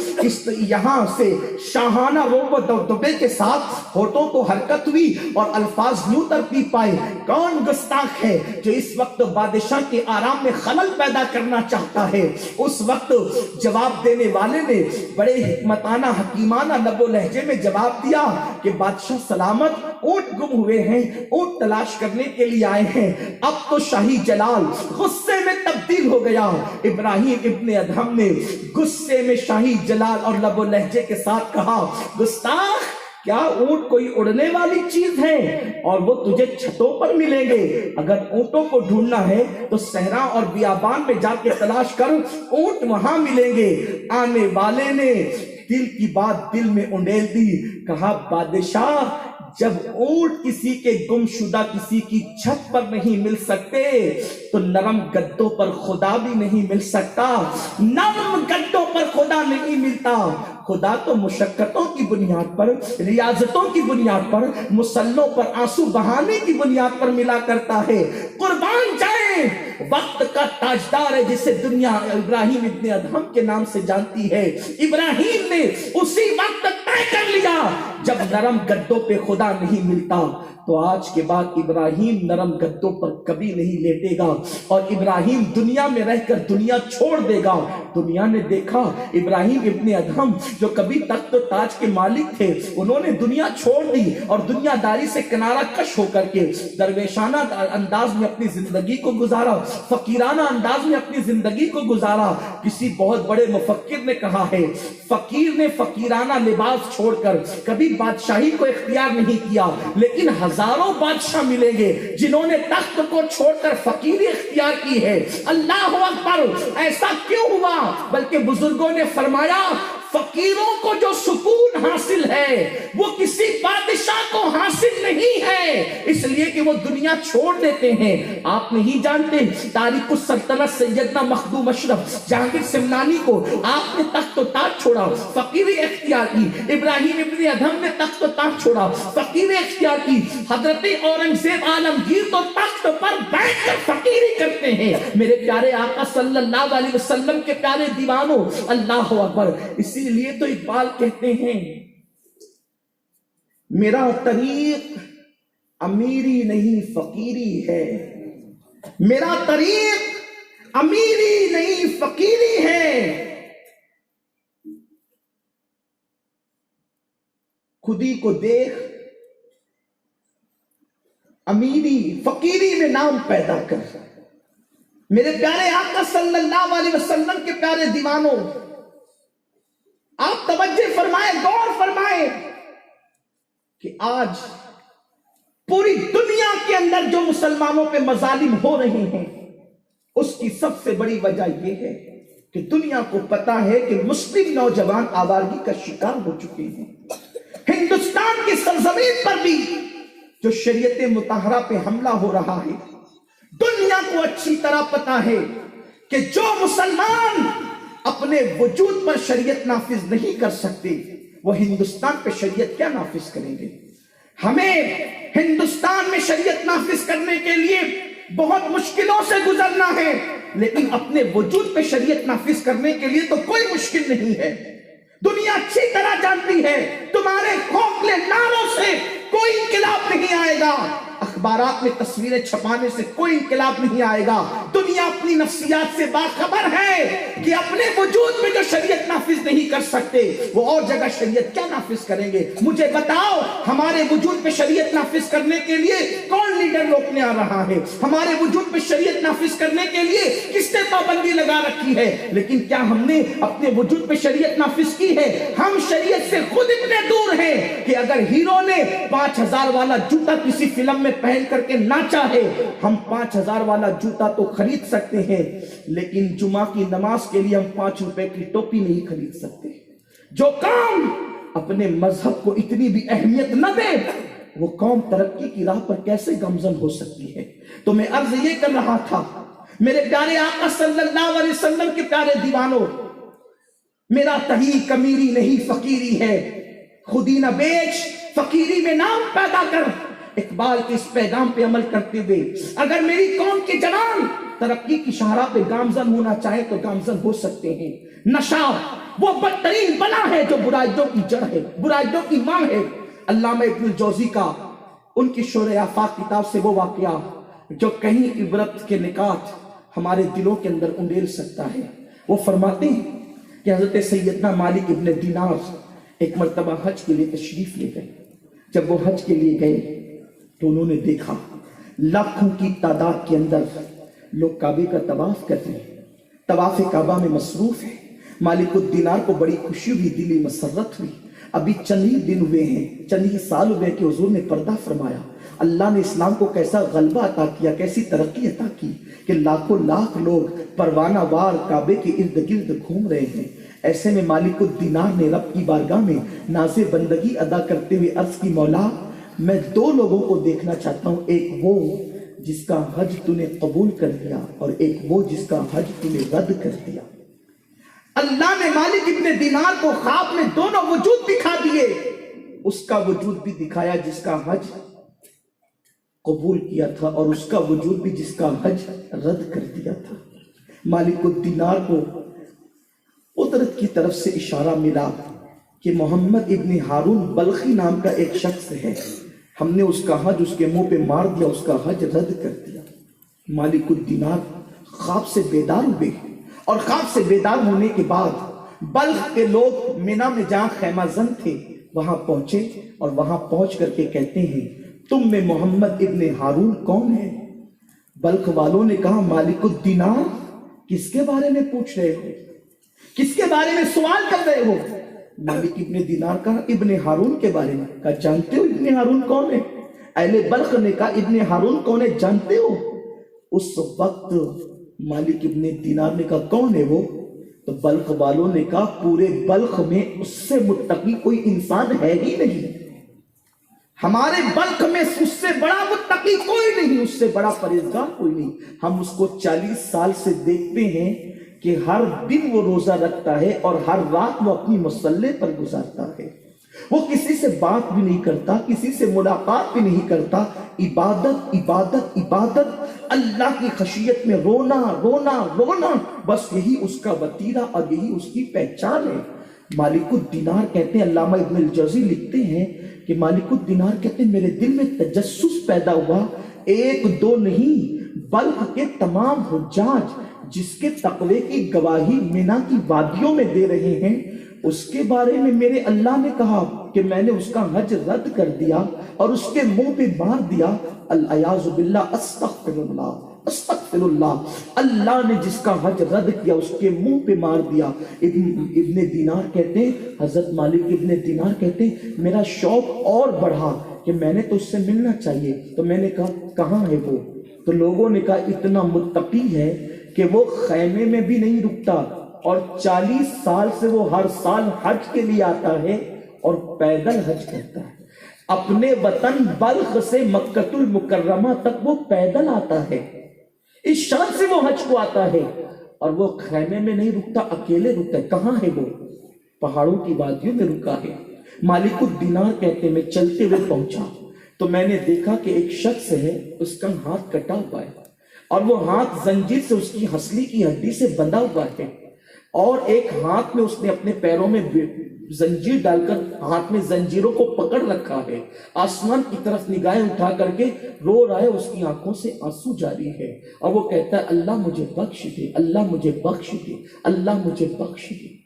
یہاں سے شاہانہ روب و دبدبے کے ساتھ ہونٹوں کو حرکت ہوئی اور الفاظ یوں ترتیب پائے، کون گستاخ ہے جو اس وقت بادشاہ کے آرام میں خلل پیدا کرنا چاہتا ہے؟ اس وقت جواب دینے والے نے بڑے حکمتانہ حکیمانہ لب و لہجے میں جواب دیا کہ بادشاہ سلامت، اونٹ گم ہوئے ہیں، اونٹ تلاش کرنے کے لیے آئے ہیں، اب تو شاہی جلال غصے میں تبدیل ہو گیا۔ ابراہیم ابن ادہم نے غصے میں شاہی جلال اور لب و لہجے کے ساتھ کہا، گستاخ، کیا اونٹ کوئی اڑنے والی چیز ہے اور وہ تجھے چھتوں پر ملیں گے؟ اگر اونٹوں کو ڈھونڈنا ہے تو صحرا اور بیابان میں جا کے تلاش کر، اونٹ وہاں ملیں گے۔ آنے والے نے دل کی بات دل میں انڈیل دی، کہا بادشاہ، جب اونٹ کسی کے گم شدہ کسی کی چھت پر نہیں مل سکتے تو نرم گدوں پر خدا بھی نہیں مل سکتا۔ نرم گدوں پر خدا نہیں ملتا، خدا تو مشقتوں کی بنیاد پر، ریاضتوں کی بنیاد پر، مسلوں پر آنسو بہانے کی بنیاد پر ملا کرتا ہے۔ قربان جائیں، وقت کا تاجدار ہے جسے دنیا ابراہیم ابن ادہم کے نام سے جانتی ہے۔ ابراہیم نے اسی وقت طے کر لیا جب نرم گدوں پہ خدا نہیں ملتا تو آج کے بعد ابراہیم نرم گدوں پر کبھی نہیں لیٹے گا، اور ابراہیم دنیا میں رہ کر دنیا چھوڑ دے گا۔ دنیا نے دیکھا ابراہیم ابن ادہم جو کبھی تخت و تاج کے مالک تھے، انہوں نے دنیا چھوڑ دی اور دنیا داری سے کنارہ کش ہو کر کے درویشانہ انداز میں اپنی زندگی کو گزارا، فقیرانہ انداز میں اپنی زندگی کو گزارا۔ کسی بہت بڑے مفکر نے کہا ہے، فقیر نے فقیرانہ لباس چھوڑ کر کبھی بادشاہی کو اختیار نہیں کیا، لیکن ہزاروں بادشاہ ملیں گے جنہوں نے تخت کو چھوڑ کر فقیری اختیار کی ہے۔ اللہ اکبر! ایسا کیوں ہوا؟ بلکہ بزرگوں نے فرمایا، فقیروں کو جو سکون حاصل ہے وہ کسی بادشاہ کو حاصل نہیں ہے، اس لیے کہ وہ دنیا چھوڑ دیتے ہیں۔ آپ نہیں جانتے تاریخ السلطنت سیدنا مخدوم اشرف جہانگیر سمنانی کو آپ نے تخت و تاج چھوڑا، فقیری اختیار کی۔ ابراہیم ابن ادہم نے تخت و تاج چھوڑا، فقیری اختیار کی۔ حضرت اورنگزیب عالمگیر تو تخت پر بیٹھ کر فقیری کرتے ہیں۔ میرے پیارے آقا صلی اللہ علیہ وسلم کے پیارے دیوانوں، اللہ اکبر! اسی لیے تو اقبال کہتے ہیں، میرا طریق امیری نہیں فقیری ہے، میرا طریق امیری نہیں فقیری ہے۔ خودی کو دیکھ، امیری فقیری میں نام پیدا کر۔ میرے پیارے آقا صلی اللہ علیہ وسلم کے پیارے دیوانوں، آپ توجہ فرمائیں، غور فرمائیں کہ آج پوری دنیا کے اندر جو مسلمانوں پہ مظالم ہو رہے ہیں، اس کی سب سے بڑی وجہ یہ ہے کہ دنیا کو پتا ہے کہ مسلم نوجوان آوارگی کا شکار ہو چکے ہیں۔ ہندوستان کی سرزمین پر بھی جو شریعت مطہرہ پہ حملہ ہو رہا ہے، دنیا کو اچھی طرح پتا ہے کہ جو مسلمان اپنے وجود پر شریعت نافذ نہیں کر سکتے، وہ ہندوستان پہ شریعت کیا نافذ کریں گے؟ ہمیں ہندوستان میں شریعت نافذ کرنے کے لیے بہت مشکلوں سے گزرنا ہے، لیکن اپنے وجود پہ شریعت نافذ کرنے کے لیے تو کوئی مشکل نہیں ہے۔ دنیا اچھی طرح جانتی ہے تمہارے کھوکھلے نعروں سے کوئی انقلاب نہیں آئے گا، اخبارات میں تصویریں چھپانے سے کوئی انقلاب نہیں آئے گا۔ دنیا اپنی نفسیات سے باخبر ہے کہ اپنے وجود میں جو شریعت نافذ نہیں کر سکتے وہ اور جگہ شریعت کیا نافذ کریں گے؟ مجھے بتاؤ، ہمارے وجود پہ شریعت نافذ کرنے کے لیے کون لیڈر روکنے آ رہا ہے؟ ہمارے وجود پہ شریعت نافذ کرنے کے لیے کس نے پابندی لگا رکھی ہے؟ لیکن کیا ہم نے اپنے وجود پہ شریعت نافذ کی ہے؟ ہم شریعت سے خود اتنے دور ہیں کہ اگر ہیرو نے 5000 والا جوتا کسی فلم میں پہن کر کے ناچا ہے، ہم 5000 والا جوتا تو خرید سکتے ہیں، لیکن جمعہ کی نماز کے لیے ہم 5 روپے کی ٹوپی نہیں خرید سکتے۔ جو قوم اپنے مذہب کو اتنی بھی اہمیت نہ دے، وہ قوم ترقی کی راہ پر کیسے گامزن ہو سکتی ہے؟ تو میں عرض یہ کر رہا تھا، میرے پیارے آقا صلی اللہ علیہ وسلم کے پیارے دیوانوں، میرا تحریک امیری نہیں فقیری ہے، خودی نہ بیچ، فقیری میں نام پیدا کر۔ اقبال کے اس پیغام پہ عمل کرتے ہوئے اگر میری قوم کے جوان ترقی کی شاہراہ پہ گامزن ہونا چاہے تو گامزن ہو سکتے ہیں۔ نشہ وہ بدترین بلا ہے جو برائیوں کی جڑ ہے، برائیوں کی ماں ہے۔ علامہ ابن الجوزی کا ان کی شور آفاق کتاب سے وہ واقعہ جو کہیں عبرت کے نکات ہمارے دلوں کے اندر انڈیل سکتا ہے، وہ فرماتے ہیں کہ حضرت سیدنا مالک ابن دینار ایک مرتبہ حج کے لیے تشریف لے گئے۔ جب وہ حج کے لیے گئے تو انہوں نے دیکھا لاکھوں کی تعداد کے اندر لوگ کعبے کا طواف کرتے ہیں، طواف کعبہ میں مصروف ہے۔ مالک الدینار کو بڑی خوشی ہوئی، دلی مسرت ہوئی۔ ابھی چند ہی دن ہوئے ہیں، چند ہی سال ہوئے کہ حضور نے پردہ فرمایا۔ اللہ نے اسلام کو کیسا غلبہ عطا کیا، کیسی ترقی عطا کی کہ لاکھوں لاکھ لوگ پروانہ وار کعبے کے ارد گرد گھوم رہے ہیں۔ ایسے میں مالک الدینار نے رب کی بارگاہ میں ناز بندگی ادا کرتے ہوئے عرض کی، مولا میں دو لوگوں کو دیکھنا چاہتا ہوں، ایک وہ جس کا حج تو نے قبول کر دیا اور ایک وہ جس کا حج تو نے رد کر دیا۔ اللہ نے مالک ابن دینار کو خواب میں دونوں وجود دکھا دیے، اس کا وجود بھی دکھایا جس کا حج قبول کیا تھا اور اس کا وجود بھی جس کا حج رد کر دیا تھا۔ مالک الدینار کو قدرت کی طرف سے اشارہ ملا کہ محمد ابن ہارون بلخی نام کا ایک شخص ہے، ہم نے اس کا حج اس کے منہ پہ مار دیا، اس کا حج رد کر دیا۔ مالک الدینار خواب سے بیدار ہوئے اور خواب سے بیدار ہونے کے بعد بلخ کے لوگ مینا میں جہاں خیمہ زن تھے وہاں پہنچے اور وہاں پہنچ کر کے کہتے ہیں، تم میں محمد ابن ہارون کون ہے؟ بلخ والوں نے کہا، مالک الدینار کس کے بارے میں پوچھ رہے ہو، کس کے بارے میں سوال کر رہے ہو؟ مالک ابن دینار کہا، ابن ہارون کے بارے میں۔ کہا، جانتے ہو ابن ہارون کون ہے؟ اہل بلخ نے کہا، ابن ہارون کون ہے جانتے ہو؟ اس وقت مالک ابن دینار نے کہا، کون ہے وہ؟ تو بلخ والوں نے کہا، پورے بلخ میں اس سے متقی کوئی انسان ہے ہی نہیں، ہمارے بلخ میں اس سے بڑا متقی کوئی نہیں، اس سے بڑا پرہیزگار کوئی نہیں۔ ہم اس کو 40 سال سے دیکھتے ہیں کہ ہر دن وہ روزہ رکھتا ہے اور ہر رات وہ اپنی مصلے پر گزارتا ہے، وہ کسی سے بات بھی نہیں کرتا، کسی سے ملاقات بھی نہیں کرتا، عبادت عبادت عبادت، اللہ کی خشیت میں رونا رونا رونا، بس یہی اس کا وتیرہ اور یہی اس کی پہچان ہے۔ مالک الدینار کہتے ہیں، علامہ ابن الجوزی لکھتے ہیں کہ مالک الدینار کہتے ہیں، میرے دل میں تجسس پیدا ہوا، ایک دو نہیں بلخ کے تمام حجاج جس کے تقوی کی گواہی مینا کی وادیوں میں دے رہے ہیں، اس کے بارے میں میرے اللہ نے کہا کہ میں نے اس کا حج رد کر دیا اور اس کے منہ پہ مار دیا۔ العیاذ باللہ، استغفر اللہ استغفر اللہ، اللہ نے جس کا حج رد کیا اس کے منہ پہ مار دیا۔ ابن دینار کہتے ہیں، حضرت مالک ابن دینار کہتے ہیں، میرا شوق اور بڑھا کہ میں نے تو اس سے ملنا چاہیے، تو میں نے کہا کہاں ہے وہ؟ تو لوگوں نے کہا اتنا متقی ہے کہ وہ خیمے میں بھی نہیں رکتا اور 40 سال سے وہ ہر سال حج کے لیے آتا ہے اور پیدل حج کرتا ہے، اپنے وطن بلخ سے مکہ المکرمہ تک وہ پیدل آتا ہے، اس شان سے وہ حج کو آتا ہے اور وہ خیمے میں نہیں رکتا، اکیلے رکتا ہے۔ کہاں ہے وہ؟ پہاڑوں کی وادیوں میں رکا ہے۔ مالک الدینار کہتے میں چلتے ہوئے پہنچا تو میں نے دیکھا کہ ایک شخص ہے، اس کا ہاتھ کٹا ہوا ہے اور وہ ہاتھ زنجیر سے اس کی ہنسلی کی ہڈی سے بندھا ہوا ہے، اور ایک ہاتھ میں اس نے اپنے پیروں میں زنجیر ڈال کر ہاتھ میں زنجیروں کو پکڑ رکھا ہے، آسمان کی طرف نگاہیں اٹھا کر کے رو رہا ہے، اس کی آنکھوں سے آنسو جاری ہے اور وہ کہتا ہے، اللہ مجھے بخش دے، اللہ مجھے بخش دے، اللہ مجھے بخش دے۔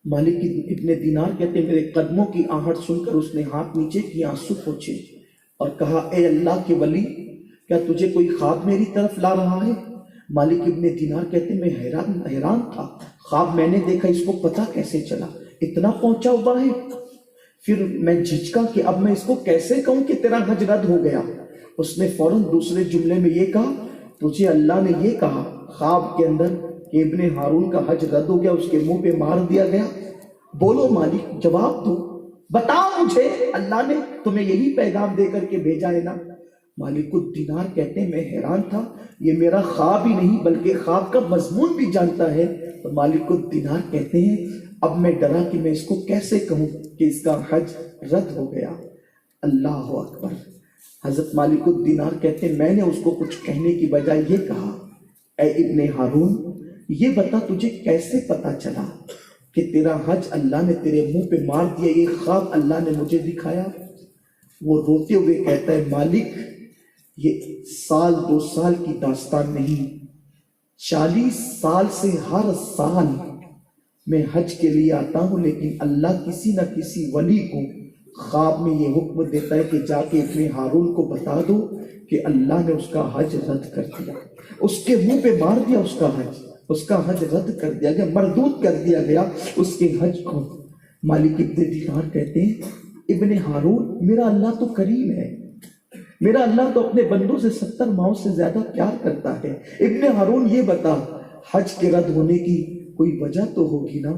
مالک ابن دینار کہتے میرے قدموں کی آہٹ سن کر اس نے ہاتھ نیچے کی، آنسو پوچھے اور کہا، اے اللہ کے ولی، کیا تجھے کوئی خواب میری طرف لا رہا ہے؟ مالک ابن دینار کہتے میں حیران تھا، خواب میں نے دیکھا، اس کو پتہ کیسے چلا، اتنا پہنچا ہوا ہے؟ پھر میں جھجکا کہ اب میں اس کو کیسے کہوں کہ تیرا حج رد ہو گیا۔ اس نے فوراً دوسرے جملے میں یہ کہا، تجھے اللہ نے یہ کہا خواب کے اندر کہ ابن ہارون کا حج رد ہو گیا، اس کے منہ پہ مار دیا گیا؟ بولو مالک، جواب دو، بتاؤ مجھے، اللہ نے تمہیں یہی پیغام دے کر کے بھیجا ہے نا؟ مالک الدینار کہتے ہیں میں حیران تھا، یہ میرا خواب ہی نہیں بلکہ خواب کا مضمون بھی جانتا ہے۔ تو مالک الدینار کہتے ہیں اب میں ڈرا کہ میں اس کو کیسے کہوں کہ اس کا حج رد ہو گیا۔ اللہ اکبر۔ حضرت مالک الدینار کہتے ہیں میں نے اس کو کچھ کہنے کی بجائے یہ کہا، اے ابن ہارون، یہ بتا تجھے کیسے پتا چلا کہ تیرا حج اللہ نے تیرے منہ پہ مار دیا، یہ خواب اللہ نے مجھے دکھایا؟ وہ روتے ہوئے کہتا ہے، مالک یہ 1-2 سال کی داستان نہیں، 40 سال سے ہر سال میں حج کے لیے آتا ہوں، لیکن اللہ کسی نہ کسی ولی کو خواب میں یہ حکم دیتا ہے کہ جا کے ابن ہارون کو بتا دو کہ اللہ نے اس کا حج رد کر دیا، اس کے منہ پہ مار دیا اس کا حج رد کر دیا گیا، مردود کر دیا گیا اس کے حج کو۔ مالک ابن دینار کہتے ہیں ابن ہارون میرا اللہ تو کریم ہے، میرا اللہ تو اپنے بندوں سے 70 ماؤں سے زیادہ پیار کرتا ہے، ابن ہارون یہ بتا حج کے رد ہونے کی کوئی وجہ تو ہوگی نا؟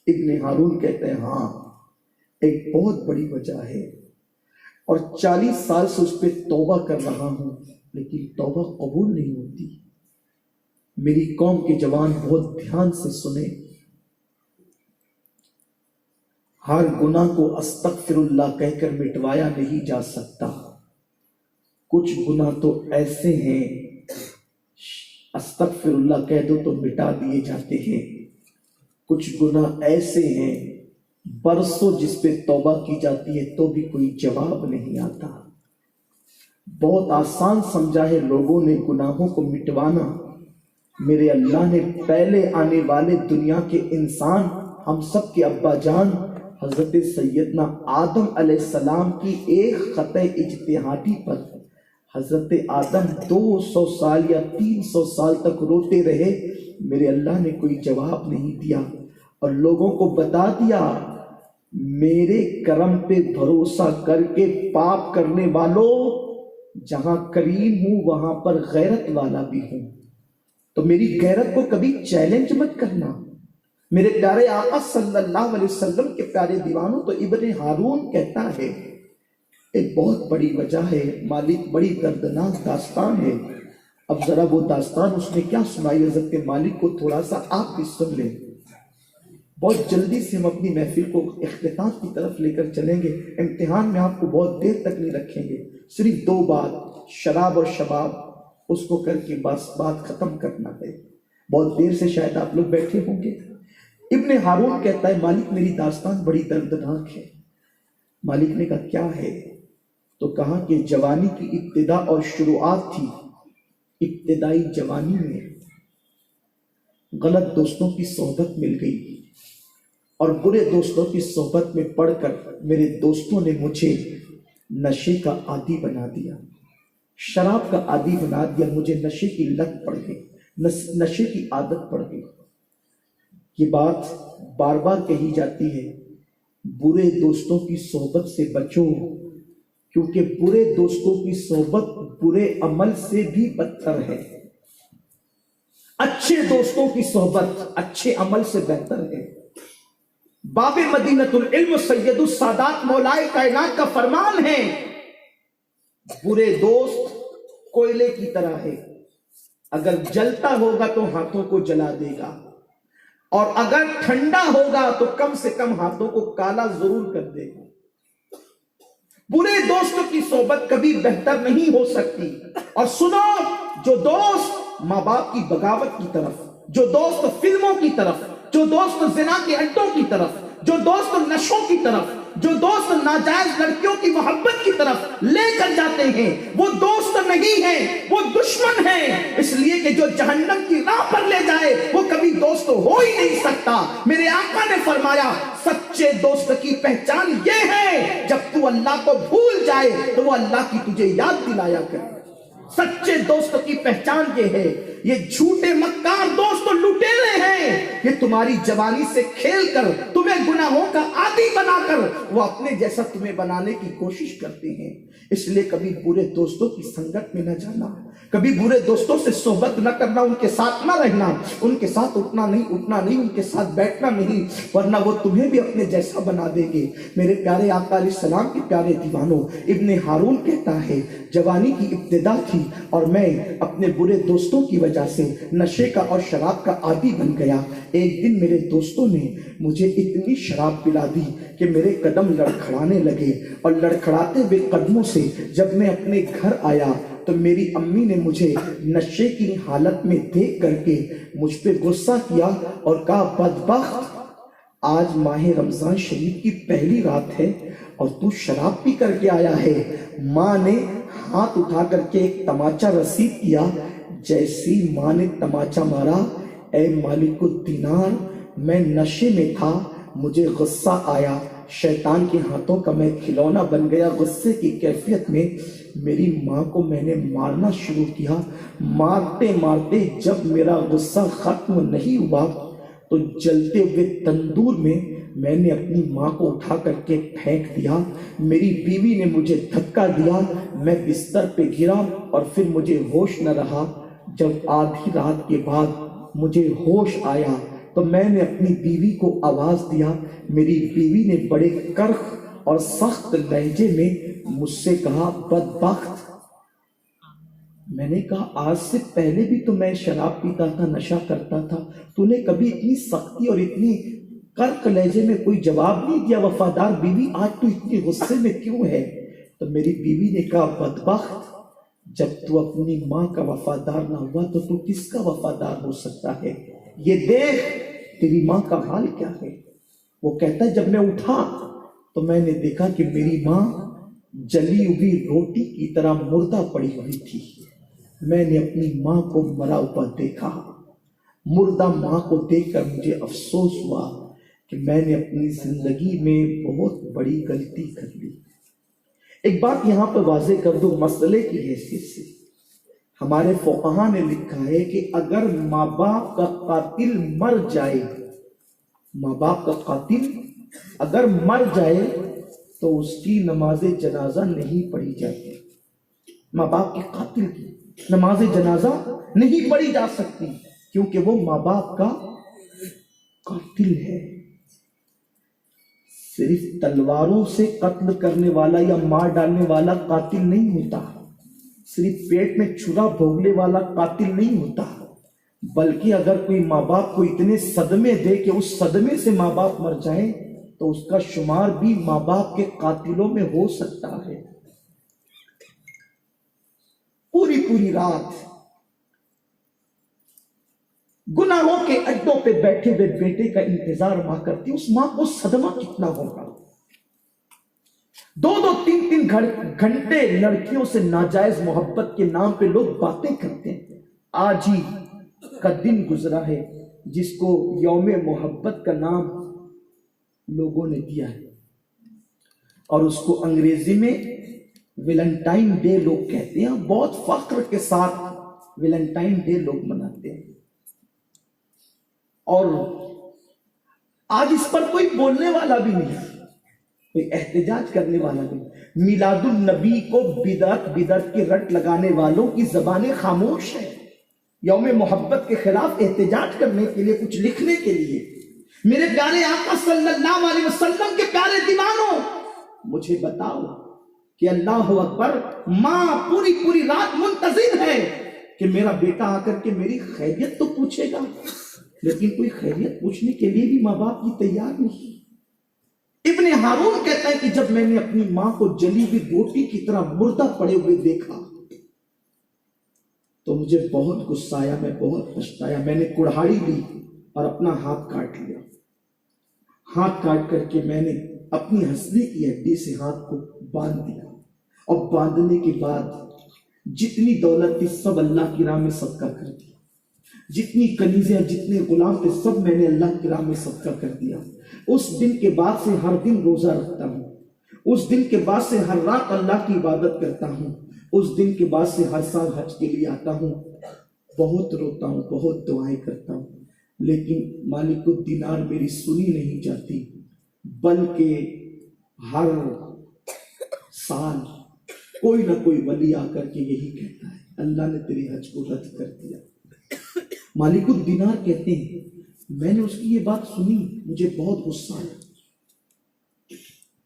ابن ہارون کہتے ہیں ہاں ایک بہت بڑی وجہ ہے، اور 40 سال سے اس پہ توبہ کر رہا ہوں لیکن توبہ قبول نہیں ہوتی۔ میری قوم کے جوان بہت دھیان سے سنیں، ہر گناہ کو استغفر اللہ کہہ کر مٹوایا نہیں جا سکتا۔ کچھ گناہ تو ایسے ہیں استغفر اللہ کہہ دو تو مٹا دیے جاتے ہیں، کچھ گناہ ایسے ہیں برسوں جس پہ توبہ کی جاتی ہے تو بھی کوئی جواب نہیں آتا۔ بہت آسان سمجھا ہے لوگوں نے گناہوں کو مٹوانا، میرے اللہ نے پہلے آنے والے دنیا کے انسان ہم سب کے ابا جان حضرت سیدنا آدم علیہ السلام کی ایک خطۂ اجتہادی پر حضرت آدم 200 سال یا 300 سال تک روتے رہے، میرے اللہ نے کوئی جواب نہیں دیا اور لوگوں کو بتا دیا میرے کرم پہ بھروسہ کر کے پاپ کرنے والوں جہاں کریم ہوں وہاں پر غیرت والا بھی ہوں، تو میری غیرت کو کبھی چیلنج مت کرنا۔ میرے پیارے آقا صلی اللہ علیہ وسلم کے پیارے دیوانوں، تو ابن ہارون کہتا ہے ایک بہت بڑی وجہ ہے مالک، بڑی دردناک داستان ہے۔ اب ذرا وہ داستان اس نے کیا سنائی حضرت مالک کو تھوڑا سا آپ بھی سن لیں۔ بہت جلدی سے ہم اپنی محفل کو اختتام کی طرف لے کر چلیں گے، امتحان میں آپ کو بہت دیر تک نہیں رکھیں گے، صرف 2 بات شراب اور شباب اس کو کر کے بس بات ختم کرنا ہے۔ بہت دیر سے شاید آپ لوگ بیٹھے ہوں گے۔ ابن ہارون کہتا ہے مالک میری داستان بڑی دردناک ہے۔ مالک نے کہا کیا ہے؟ تو کہا کہ جوانی کی ابتدا اور شروعات تھی، ابتدائی جوانی میں غلط دوستوں کی صحبت مل گئی اور برے دوستوں کی صحبت میں پڑھ کر میرے دوستوں نے مجھے نشے کا عادی بنا دیا، شراب کا عادی بنا دیا، مجھے نشے کی لت پڑ گئی، نشے کی عادت پڑ گئی۔ یہ بات بار بار کہی جاتی ہے برے دوستوں کی صحبت سے بچو، کیونکہ برے دوستوں کی صحبت برے عمل سے بھی بدتر ہے، اچھے دوستوں کی صحبت اچھے عمل سے بہتر ہے۔ باب مدینۃ العلم سید السادات مولائے کائنات کا فرمان ہے برے دوست کوئلے کی طرح ہے، اگر جلتا ہوگا تو ہاتھوں کو جلا دے گا اور اگر ٹھنڈا ہوگا تو کم سے کم ہاتھوں کو کالا ضرور کر دے گا۔ برے دوستوں کی صحبت کبھی بہتر نہیں ہو سکتی۔ اور سنو، جو دوست ماں باپ کی بغاوت کی طرف، جو دوست فلموں کی طرف، جو دوست زنا کے اڈوں کی طرف، جو دوست نشوں کی طرف، جو دوست ناجائز لڑکیوں کی محبت کی طرف لے کر جاتے ہیں، وہ دوست نہیں ہیں، وہ دشمن ہیں، اس لیے کہ جو جہنم کی راہ پر لے جائے وہ کبھی دوست ہو ہی نہیں سکتا۔ میرے آقا نے فرمایا سچے دوست کی پہچان یہ ہے جب تو اللہ کو بھول جائے تو وہ اللہ کی تجھے یاد دلایا کرے۔ سچے دوست کی پہچان یہ ہے، یہ جھوٹے مکار دوست لٹیرے ہیں، یہ تمہاری جوانی سے کھیل کر تمہیں گناہوں کا عادی بنا کر وہ اپنے جیسا تمہیں بنانے کی کوشش کرتے ہیں۔ اس لیے کبھی برے دوستوں کی سنگت میں نہ جانا، کبھی برے دوستوں سے صحبت نہ کرنا، ان کے ساتھ نہ رہنا، ان کے ساتھ اٹھنا نہیں، ان کے ساتھ بیٹھنا نہیں، ورنہ وہ تمہیں بھی اپنے جیسا بنا دیں گے۔ میرے پیارے آقا علیہ السلام کے پیارے دیوانوں، ابن ہارون کہتا ہے جوانی کی ابتدا تھی اور میں اپنے برے دوستوں کی وجہ سے نشے کا اور شراب کا عادی بن گیا۔ ایک دن میرے دوستوں نے مجھے اتنی شراب پلا دی کہ میرے قدم لڑکھڑانے لگے، اور لڑکھڑاتے ہوئے قدموں سے جب میں اپنے گھر آیا تو میری امی نے مجھے نشے کی حالت میں دیکھ کر کے مجھ پہ غصہ کیا اور کہا بدبخت، آج ماہ رمضان شریف کی پہلی رات ہے اور تو شراب پی کر کے آیا ہے۔ ماں نے ہاتھ اٹھا کر کے ایک تماچا رسید کیا، جیسی ماں نے تماچا مارا، اے مالک الدینار، میں نشے میں تھا، مجھے غصہ آیا، شیطان کے ہاتھوں کا میں کھلونا بن گیا۔ غصے کی کیفیت میں میری ماں کو میں نے مارنا شروع کیا۔ مارتے مارتے جب میرا غصہ ختم نہیں ہوا تو جلتے ہوئے تندور میں نے اپنی ماں کو اٹھا کر کے پھینک دیا۔ میری بیوی نے مجھے دھکا دیا، میں بستر پہ گرا اور پھر مجھے ہوش نہ رہا۔ جب آدھی رات کے بعد مجھے ہوش آیا تو میں نے اپنی بیوی کو آواز دیا۔ میری بیوی نے بڑے کرخ اور سخت لہجے میں مجھ سے کہا، بدبخت۔ میں نے کہا، آج سے پہلے بھی تو میں شراب پیتا تھا، نشہ کرتا تھا، تو نے کبھی اتنی سختی اور اتنی کرخ لہجے میں کوئی جواب نہیں دیا، وفادار بیوی، آج تو اتنی غصے میں کیوں ہے؟ تو میری بیوی نے کہا، بدبخت، جب تو اپنی ماں کا وفادار نہ ہوا تو کس کا وفادار ہو سکتا ہے؟ یہ دیکھ تیری ماں کا حال کیا ہے۔ وہ کہتا ہے، جب میں اٹھا تو میں نے دیکھا کہ میری ماں جلی ہوئی روٹی کی طرح مردہ پڑی ہوئی تھی۔ میں نے اپنی ماں کو مرا ہوا دیکھا۔ مردہ ماں کو دیکھ کر مجھے افسوس ہوا کہ میں نے اپنی زندگی میں بہت بڑی غلطی کر لی۔ ایک بات یہاں پہ واضح کر دو مسئلے کی حیثیت سے، ہمارے فقہا نے لکھا ہے کہ اگر ماں باپ کا قاتل مر جائے، ماں باپ کا قاتل اگر مر جائے تو اس کی نماز جنازہ نہیں پڑھی جاتی۔ ماں باپ کے قاتل کی نماز جنازہ نہیں پڑھی جا سکتی کیونکہ وہ ماں باپ کا قاتل ہے۔ صرف تلواروں سے قتل کرنے والا یا مار ڈالنے والا قاتل نہیں ہوتا، صرف پیٹ میں چھرا بھونکنے والا قاتل نہیں ہوتا، بلکہ اگر کوئی ماں باپ کو اتنے صدمے دے کہ اس صدمے سے ماں باپ مر جائیں تو اس کا شمار بھی ماں باپ کے قاتلوں میں ہو سکتا ہے۔ پوری رات گناہوں کے اڈوں پہ بیٹھے ہوئے بیٹے کا انتظار ماں کرتی، اس ماں کو صدمہ کتنا ہوگا۔ 2-2 3-3 گھنٹے لڑکیوں سے ناجائز محبت کے نام پہ لوگ باتیں کرتے ہیں۔ آج ہی کا دن گزرا ہے جس کو یوم محبت کا نام لوگوں نے دیا ہے، اور اس کو انگریزی میں ویلنٹائن ڈے لوگ کہتے ہیں۔ بہت فخر کے ساتھ ویلنٹائن ڈے لوگ مناتے ہیں، اور آج اس پر کوئی بولنے والا بھی نہیں، کوئی احتجاج کرنے والا بھی نہیں۔ میلاد النبی کو بدعت کی رٹ لگانے والوں کی زبانیں خاموش ہیں۔ یوم محبت کے خلاف احتجاج کرنے کے لیے، کچھ لکھنے کے لیے، میرے پیارے آقا صلی اللہ علیہ وسلم کے پیارے دیوانوں، مجھے بتاؤ کہ اللہ اکبر، ماں پوری رات منتظر ہے کہ میرا بیٹا آ کر کے میری خیریت تو پوچھے گا، لیکن کوئی خیریت پوچھنے کے لیے بھی ماں باپ کی تیار نہیں۔ ابن ہارون کہتا ہے کہ جب میں نے اپنی ماں کو جلی ہوئی روٹی کی طرح مردہ پڑے ہوئے دیکھا تو مجھے بہت غصہ آیا، میں بہت پچھتایا۔ میں نے کڑھاڑی لی اور اپنا ہاتھ کاٹ لیا۔ ہاتھ کاٹ کر کے میں نے اپنی ہنسنے کی ہڈی سے ہاتھ کو باندھ دیا، اور باندھنے کے بعد جتنی دولت تھی سب اللہ کی راہ میں صدقہ کر دیا، جتنی کنیزیں جتنے غلام تھے سب میں نے اللہ کی راہ میں صدقہ کر دیا۔ اس دن کے بعد سے ہر دن روزہ رکھتا ہوں، اس دن کے بعد سے ہر رات اللہ کی عبادت کرتا ہوں، اس دن کے بعد سے ہر سال حج کے لیے آتا ہوں۔ بہت روتا ہوں، بہت دعائیں کرتا ہوں، لیکن مالک الدینار میری سنی نہیں جاتی، بلکہ ہر سال کوئی نہ کوئی ولی آ کر کے یہی کہتا ہے، اللہ نے تیری حج کو رد کر دیا۔ مالک الدینار کہتے ہیں، میں نے اس کی یہ بات سنی، مجھے بہت غصہ آیا،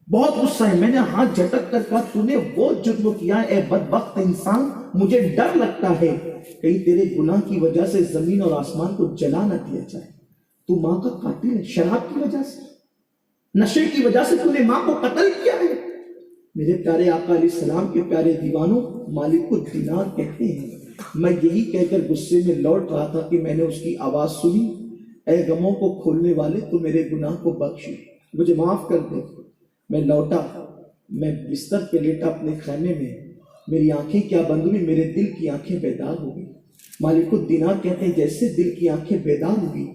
بہت غصہ ہے۔ میں نے ہاتھ جھٹک کر کہا، تو نے وہ جرم کیا اے بدبخت انسان، مجھے ڈر لگتا ہے کہیں تیرے گناہ کی وجہ سے زمین اور آسمان کو جلا نہ دیا جائے۔ تو ماں کا قاتل ہے، شراب کی وجہ سے، نشے کی وجہ سے تو نے ماں کو قتل کیا ہے۔ میرے پیارے آقا علیہ السلام کے پیارے دیوانوں، مالک الدینار کہتے ہیں، میں یہی کہہ کر غصے میں لوٹ رہا تھا کہ میں نے اس کی آواز سنی، اے غموں کو کھولنے والے، تو میرے گناہ کو بخش، مجھے معاف کر دے۔ میں لوٹا، میں بستر پہ لیٹا اپنے خیمے میں، میری آنکھیں کیا بند ہوئی، میرے دل کی آنکھیں بیدار ہو گئی۔ مالک الدینار کہتے ہیں، جیسے دل کی آنکھیں بیدار ہوئی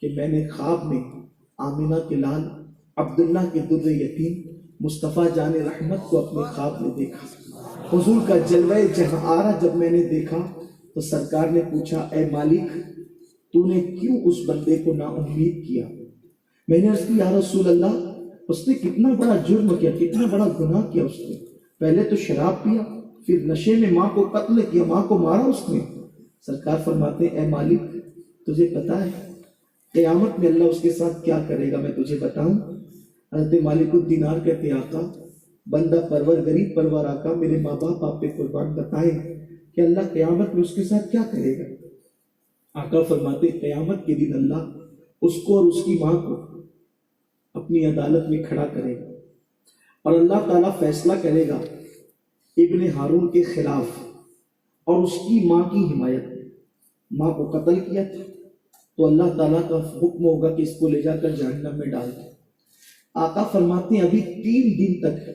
کہ میں نے خواب میں آمینہ کے لال عبداللہ کے در یتیم مصطفیٰ جان رحمت کو اپنے خواب میں دیکھا. حضور کا جلوہ جہاں آرا جب میں نے دیکھا تو سرکار نے پوچھا اے مالک تو نے کیوں اس بندے کو نا امید کیا؟ میں نے عرض کی یا رسول اللہ اس نے کتنا بڑا جرم کیا، کتنا بڑا گناہ کیا اس نے. پہلے تو شراب پیا، پھر نشے میں ماں کو قتل کیا، ماں کو مارا اس نے. سرکار فرماتے اے مالک تجھے پتا ہے قیامت میں اللہ اس کے ساتھ کیا کرے گا؟ میں تجھے بتاؤں. حضرت مالک الدینار کہتے آقا بندہ پرور غریب پرور آقا میرے ماں باپ آپ پہ قربان بتائیں کہ اللہ قیامت میں اس کے ساتھ کیا کرے گا؟ آقا فرماتے قیامت کے دن اللہ اس کو اور اس کی ماں کو اپنی عدالت میں کھڑا کرے گا اور اللہ تعالیٰ فیصلہ کرے گا ابن ہارون کے خلاف اور اس کی ماں کی حمایت. ماں کو قتل کیا تھا تو اللہ تعالیٰ کا حکم ہوگا کہ اس کو لے جا کر جہنم میں ڈال دیں. آقا فرماتے ہیں ابھی 3 دن تک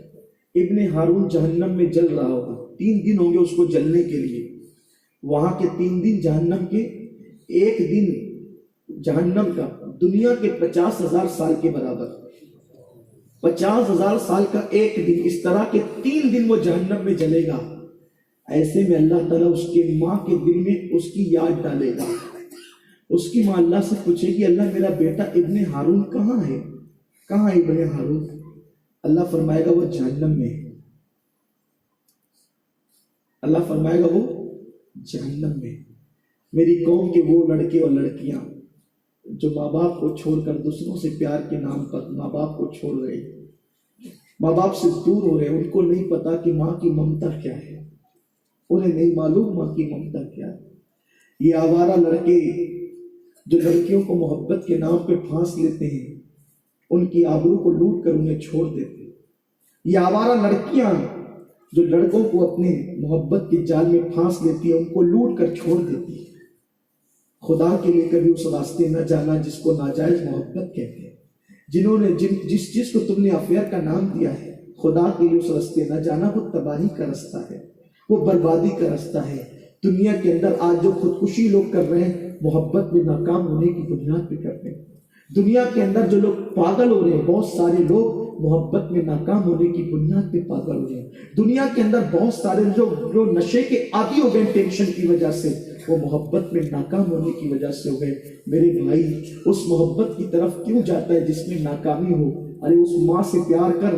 ابن ہارون جہنم میں جل رہا ہوگا. 3 دن ہوں گے اس کو جلنے کے لیے. وہاں کے 3 دن جہنم کے، 1 دن جہنم کا دنیا کے 50,000 سال کے برابر. 50,000 سال کا 1 دن، اس طرح کے 3 دن وہ جہنم میں جلے گا. ایسے میں اللہ تعالیٰ اس کے ماں کے دل میں اس کی یاد ڈالے گا. اس کی ماں اللہ سے پوچھے گی اللہ میرا بیٹا ابن ہارون کہاں ہے؟ کہاں ہے ابن ہارون؟ اللہ فرمائے گا وہ جہنم میں ہے. اللہ فرمائے گا وہ جہنم میں. میری قوم کے وہ لڑکے اور لڑکیاں جو ماں باپ کو چھوڑ کر دوسروں سے پیار کے نام پر ماں باپ کو چھوڑ رہے، ماں باپ سے دور ہو رہے، ان کو نہیں پتا کہ ماں کی ممتا کیا ہے. انہیں نہیں معلوم ماں کی ممتا کیا ہے. یہ آوارہ لڑکے جو لڑکیوں کو محبت کے نام پہ پھانس لیتے ہیں، ان کی آبرو کو لوٹ کر انہیں چھوڑ دیتے ہیں. یہ آوارہ لڑکیاں جو لڑکوں کو اپنے محبت کے جال میں پھانس لیتی ہیں، ان کو لوٹ کر چھوڑ دیتی ہیں. خدا کے لیے کبھی اس راستے نہ جانا جس کو ناجائز محبت کہتے ہیں. جنہوں نے جس چیز کو تم نے افیئر کا نام دیا ہے، خدا کے لیے اس راستے نہ جانا. وہ تباہی کا رستہ ہے، وہ بربادی کا رستہ ہے. دنیا کے اندر آج جو خودکشی لوگ کر رہے ہیں محبت میں ناکام ہونے کی بنیاد پہ کر رہے ہیں. دنیا کے اندر جو لوگ پاگل ہو رہے ہیں، بہت سارے لوگ محبت میں ناکام ہونے کی بنیاد پہ پاگل ہو رہے ہیں. دنیا کے اندر بہت سارے جو نشے کے عادی ہو گئے ٹینشن کی وجہ سے، وہ محبت میں ناکام ہونے کی وجہ سے ہو گئے. میرے بھائی اس محبت کی طرف کیوں جاتا ہے جس میں ناکامی ہو؟ ارے اس ماں سے پیار کر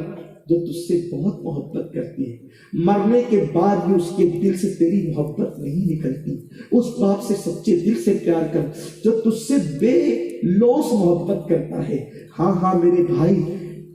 جو تجھ سے بہت محبت کرتی ہے. مرنے کے بعد بھی اس کے دل سے تیری محبت نہیں نکلتی. اس باپ سے سچے دل سے پیار کر جو تجھ سے بے لوث محبت کرتا ہے. ہاں میرے بھائی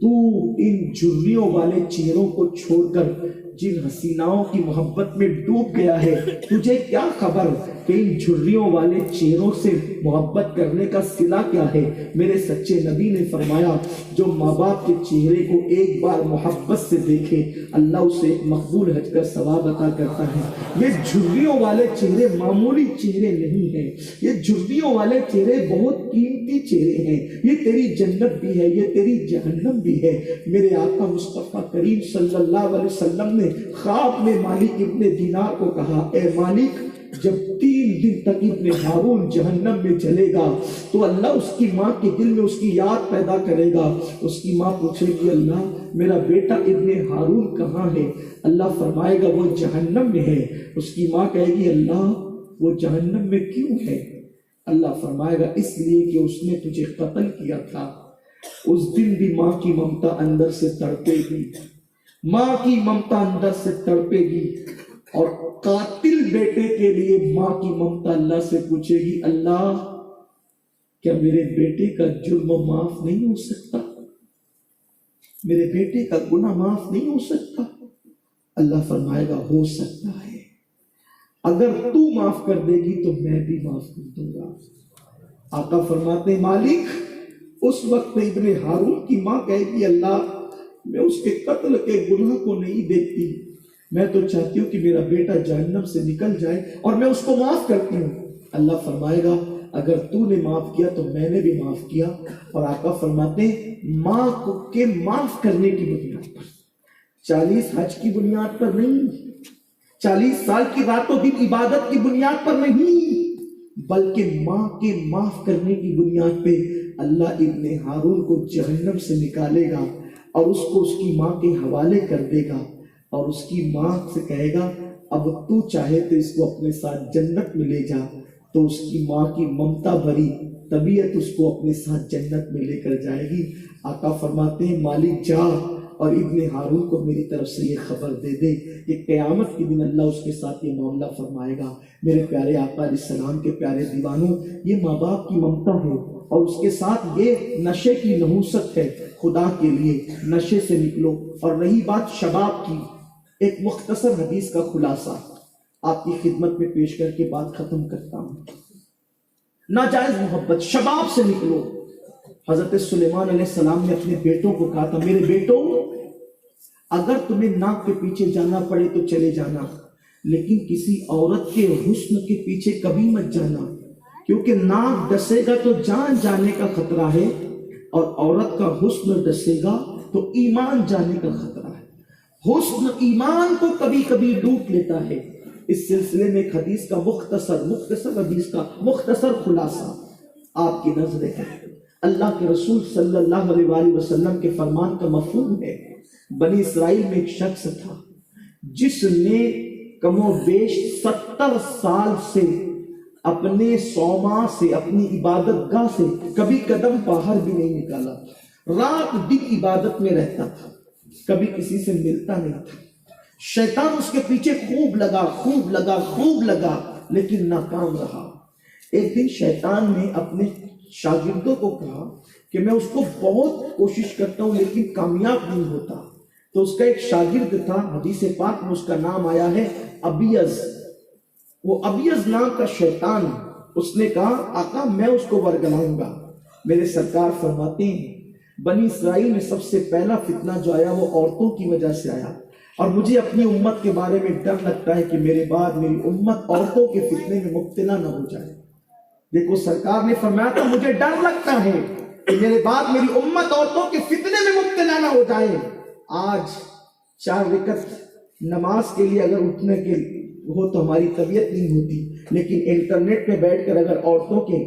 تو ان جھریوں والے چہروں کو چھوڑ کر جن حسیناؤں کی محبت میں ڈوب گیا ہے، تجھے کیا خبر کہ ان جھریوں والے چہروں سے محبت کرنے کا صلہ کیا ہے؟ میرے سچے نبی نے فرمایا جو ماں باپ کے چہرے کو ایک بار محبت سے دیکھے اللہ اسے ایک مقبول حج کا ثواب عطا کرتا ہے. یہ جھریوں والے چہرے معمولی چہرے نہیں ہیں. یہ جھریوں والے چہرے بہت قیمتی چہرے ہیں. یہ تیری جنت بھی ہے، یہ تیری جہنم بھی ہے. میرے آقا مصطفیٰ کریم صلی اللہ علیہ وسلم نے خواب میں مالک ابن دینار کو کہا اے مالک جب 3 دن تک ابن ہارون جہنم میں جلے گا تو اللہ اس کی ماں کے دل میں اس کی یاد پیدا کرے گا. اس کی ماں پوچھے گی اللہ میرا بیٹا ابن ہارون کہاں ہے؟ اللہ فرمائے گا وہ جہنم میں ہے. اس کی ماں کہے گی اللہ وہ جہنم میں کیوں ہے؟ اللہ فرمائے گا اس لیے کہ اس نے تجھے قتل کیا تھا. اس دن بھی ماں کی ممتا اندر سے تڑپے گی، ماں کی ممتا اندر سے تڑپے گی. اور قاتل بیٹے کے لیے ماں کی ممتا اللہ سے پوچھے گی اللہ کیا میرے بیٹے کا جرم معاف نہیں ہو سکتا؟ میرے بیٹے کا گناہ معاف نہیں ہو سکتا؟ اللہ فرمائے گا ہو سکتا ہے، اگر تو معاف کر دے گی تو میں بھی معاف کر دوں گا. آقا فرماتے مالک اس وقت ابن ہارون کی ماں کہے گی اللہ میں اس کے قتل کے گناہ کو نہیں دیکھتی، میں تو چاہتی ہوں کہ میرا بیٹا جہنم سے نکل جائے اور میں اس کو معاف کرتی ہوں. اللہ فرمائے گا اگر تو نے معاف کیا تو میں نے بھی معاف کیا. اور آقا فرماتے ہیں ماں کو کے معاف کرنے کی بنیاد پر، 40 حج کی بنیاد پر نہیں، 40 سال کی رات و دن عبادت کی بنیاد پر نہیں، بلکہ ماں کے معاف کرنے کی بنیاد پہ اللہ ابن ہارون کو جہنم سے نکالے گا اور اس کو اس کی ماں کے حوالے کر دے گا اور اس کی ماں سے کہے گا اب تو چاہے تو اس کو اپنے ساتھ جنت میں لے جا، تو اس کی ماں کی ممتا بھری طبیعت اس کو اپنے ساتھ جنت میں لے کر جائے گی۔ آقا فرماتے ہیں مالک جا اور ابن ہارون کو میری طرف سے یہ خبر دے دے کہ قیامت کے دن اللہ اس کے ساتھ یہ معاملہ فرمائے گا۔ میرے پیارے آقا علیہ السلام کے پیارے دیوانوں، یہ ماں باپ کی ممتا ہے اور اس کے ساتھ یہ نشے کی نحوست ہے۔ خدا کے لیے نشے سے نکلو۔ اور رہی بات شباب کی، ایک مختصر حدیث کا خلاصہ آپ کی خدمت میں پیش کر کے بات ختم کرتا ہوں۔ ناجائز محبت، شباب سے نکلو۔ حضرت سلیمان علیہ السلام نے اپنے بیٹوں کو کہا تھا میرے بیٹوں اگر تمہیں ناک کے پیچھے جانا پڑے تو چلے جانا، لیکن کسی عورت کے حسن کے پیچھے کبھی مت جانا، کیونکہ ناک ڈسے گا تو جان جانے کا خطرہ ہے اور عورت کا حسن ڈسے گا تو ایمان جانے کا خطرہ ہے۔ حسن ایمان کو کبھی کبھی لوٹ لیتا ہے۔ اس سلسلے میں ایک حدیث کا مختصر حدیث کا مختصر خلاصہ آپ کی نظریں ہے۔ اللہ کے رسول صلی اللہ علیہ وآلہ وسلم کے فرمان کا مفہوم ہے، بنی اسرائیل میں ایک شخص تھا جس نے کم و بیش 70 سال سے اپنے صومعہ سے، اپنی عبادت گاہ سے کبھی قدم باہر بھی نہیں نکالا، رات دن عبادت میں رہتا تھا، کبھی کسی سے ملتا نہیں تھا۔ شیطان اس کے پیچھے خوب لگا لیکن ناکام رہا۔ ایک دن شیطان نے اپنے شاگردوں کو کہا کہ میں اس کو بہت کوشش کرتا ہوں لیکن کامیاب نہیں ہوتا۔ تو اس کا ایک شاگرد تھا، حدیث پاک میں اس کا نام آیا ہے ابیض۔ وہ ابیض نام کا شیطان، اس نے کہا آقا میں اس کو ورگلاؤں گا۔ میرے سرکار فرماتے ہیں بنی اسرائیل میں سب سے پہلا فتنہ جو آیا وہ عورتوں کی وجہ سے آیا، اور مجھے اپنی امت کے بارے میں ڈر لگتا ہے کہ میرے بعد میری امت عورتوں کے فتنے میں مبتلا نہ ہو جائے۔ دیکھو سرکار نے فرمایا تھا مجھے ڈر لگتا ہے کہ میرے بعد میری امت عورتوں کے فتنے میں مبتلا نہ ہو جائے۔ آج 4 رکعت نماز کے لیے اگر اٹھنے کے ہو تو ہماری طبیعت نہیں ہوتی، لیکن انٹرنیٹ پہ بیٹھ کر اگر عورتوں کے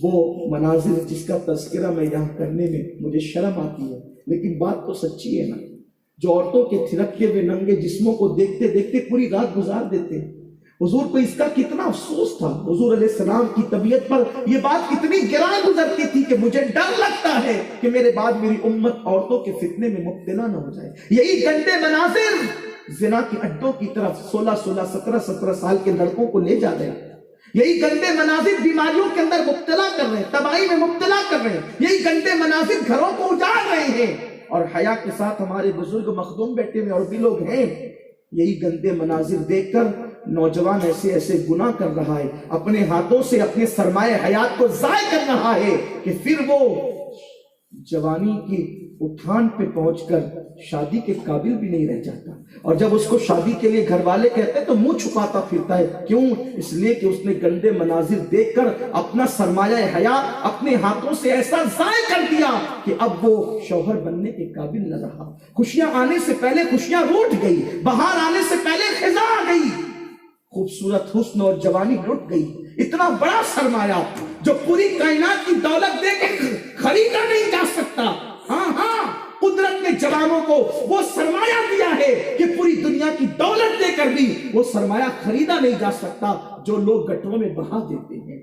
وہ مناظر جس کا تذکرہ میں یہاں کرنے میں مجھے شرم آتی ہے، لیکن بات تو سچی ہے نا، جو عورتوں کے تھرکتے ہوئے ننگے جسموں کو دیکھتے دیکھتے پوری رات گزار دیتے ہیں۔ حضور کو اس کا کتنا افسوس تھا، حضور علیہ السلام کی طبیعت پر یہ بات کتنی گراں گزرتی تھی کہ مجھے ڈر لگتا ہے کہ میرے بعد میری امت عورتوں کے فتنے میں مبتلا نہ ہو جائے۔ یہی گندے مناظر زنا کے اڈوں کی طرف 16 سال کے لڑکوں کو لے جا رہے ہیں، یہی گندے مناظر بیماریوں کے اندر مبتلا کر رہے ہیں، تباہی میں مبتلا کر رہے ہیں، یہی گندے مناظر گھروں کو اجاڑ رہے ہیں، اور حیا کے ساتھ ہمارے بزرگ مخدوم بیٹھے ہوئے اور بھی لوگ ہیں۔ یہی گندے مناظر دیکھ کر نوجوان ایسے گناہ کر رہا ہے، اپنے ہاتھوں سے اپنے سرمایہ حیات کو ضائع کر رہا ہے کہ پھر وہ جوانی کی اٹھان پہ پہنچ کر شادی کے قابل بھی نہیں رہ جاتا، اور جب اس کو شادی کے لیے گھر والے کہتے ہیں تو منہ چھپاتا پھرتا ہے۔ کیوں؟ اس لیے کہ اس نے گندے مناظر دیکھ کر اپنا سرمایہ حیات اپنے ہاتھوں سے ایسا ضائع کر دیا کہ اب وہ شوہر بننے کے قابل نہ رہا۔ خوشیاں آنے سے پہلے خوشیاں روٹ گئی، بہار آنے سے پہلے خزاں آ گئی، خوبصورت حسن اور جوانی لٹ گئی۔ اتنا بڑا سرمایہ جو پوری کائنات کی دولت دے کے خریدا نہیں جا سکتا، ہاں قدرت نے جوانوں کو وہ سرمایہ دیا ہے کہ پوری دنیا کی دولت دے کر بھی وہ سرمایہ خریدا نہیں جا سکتا جو لوگ گٹروں میں بہا دیتے ہیں۔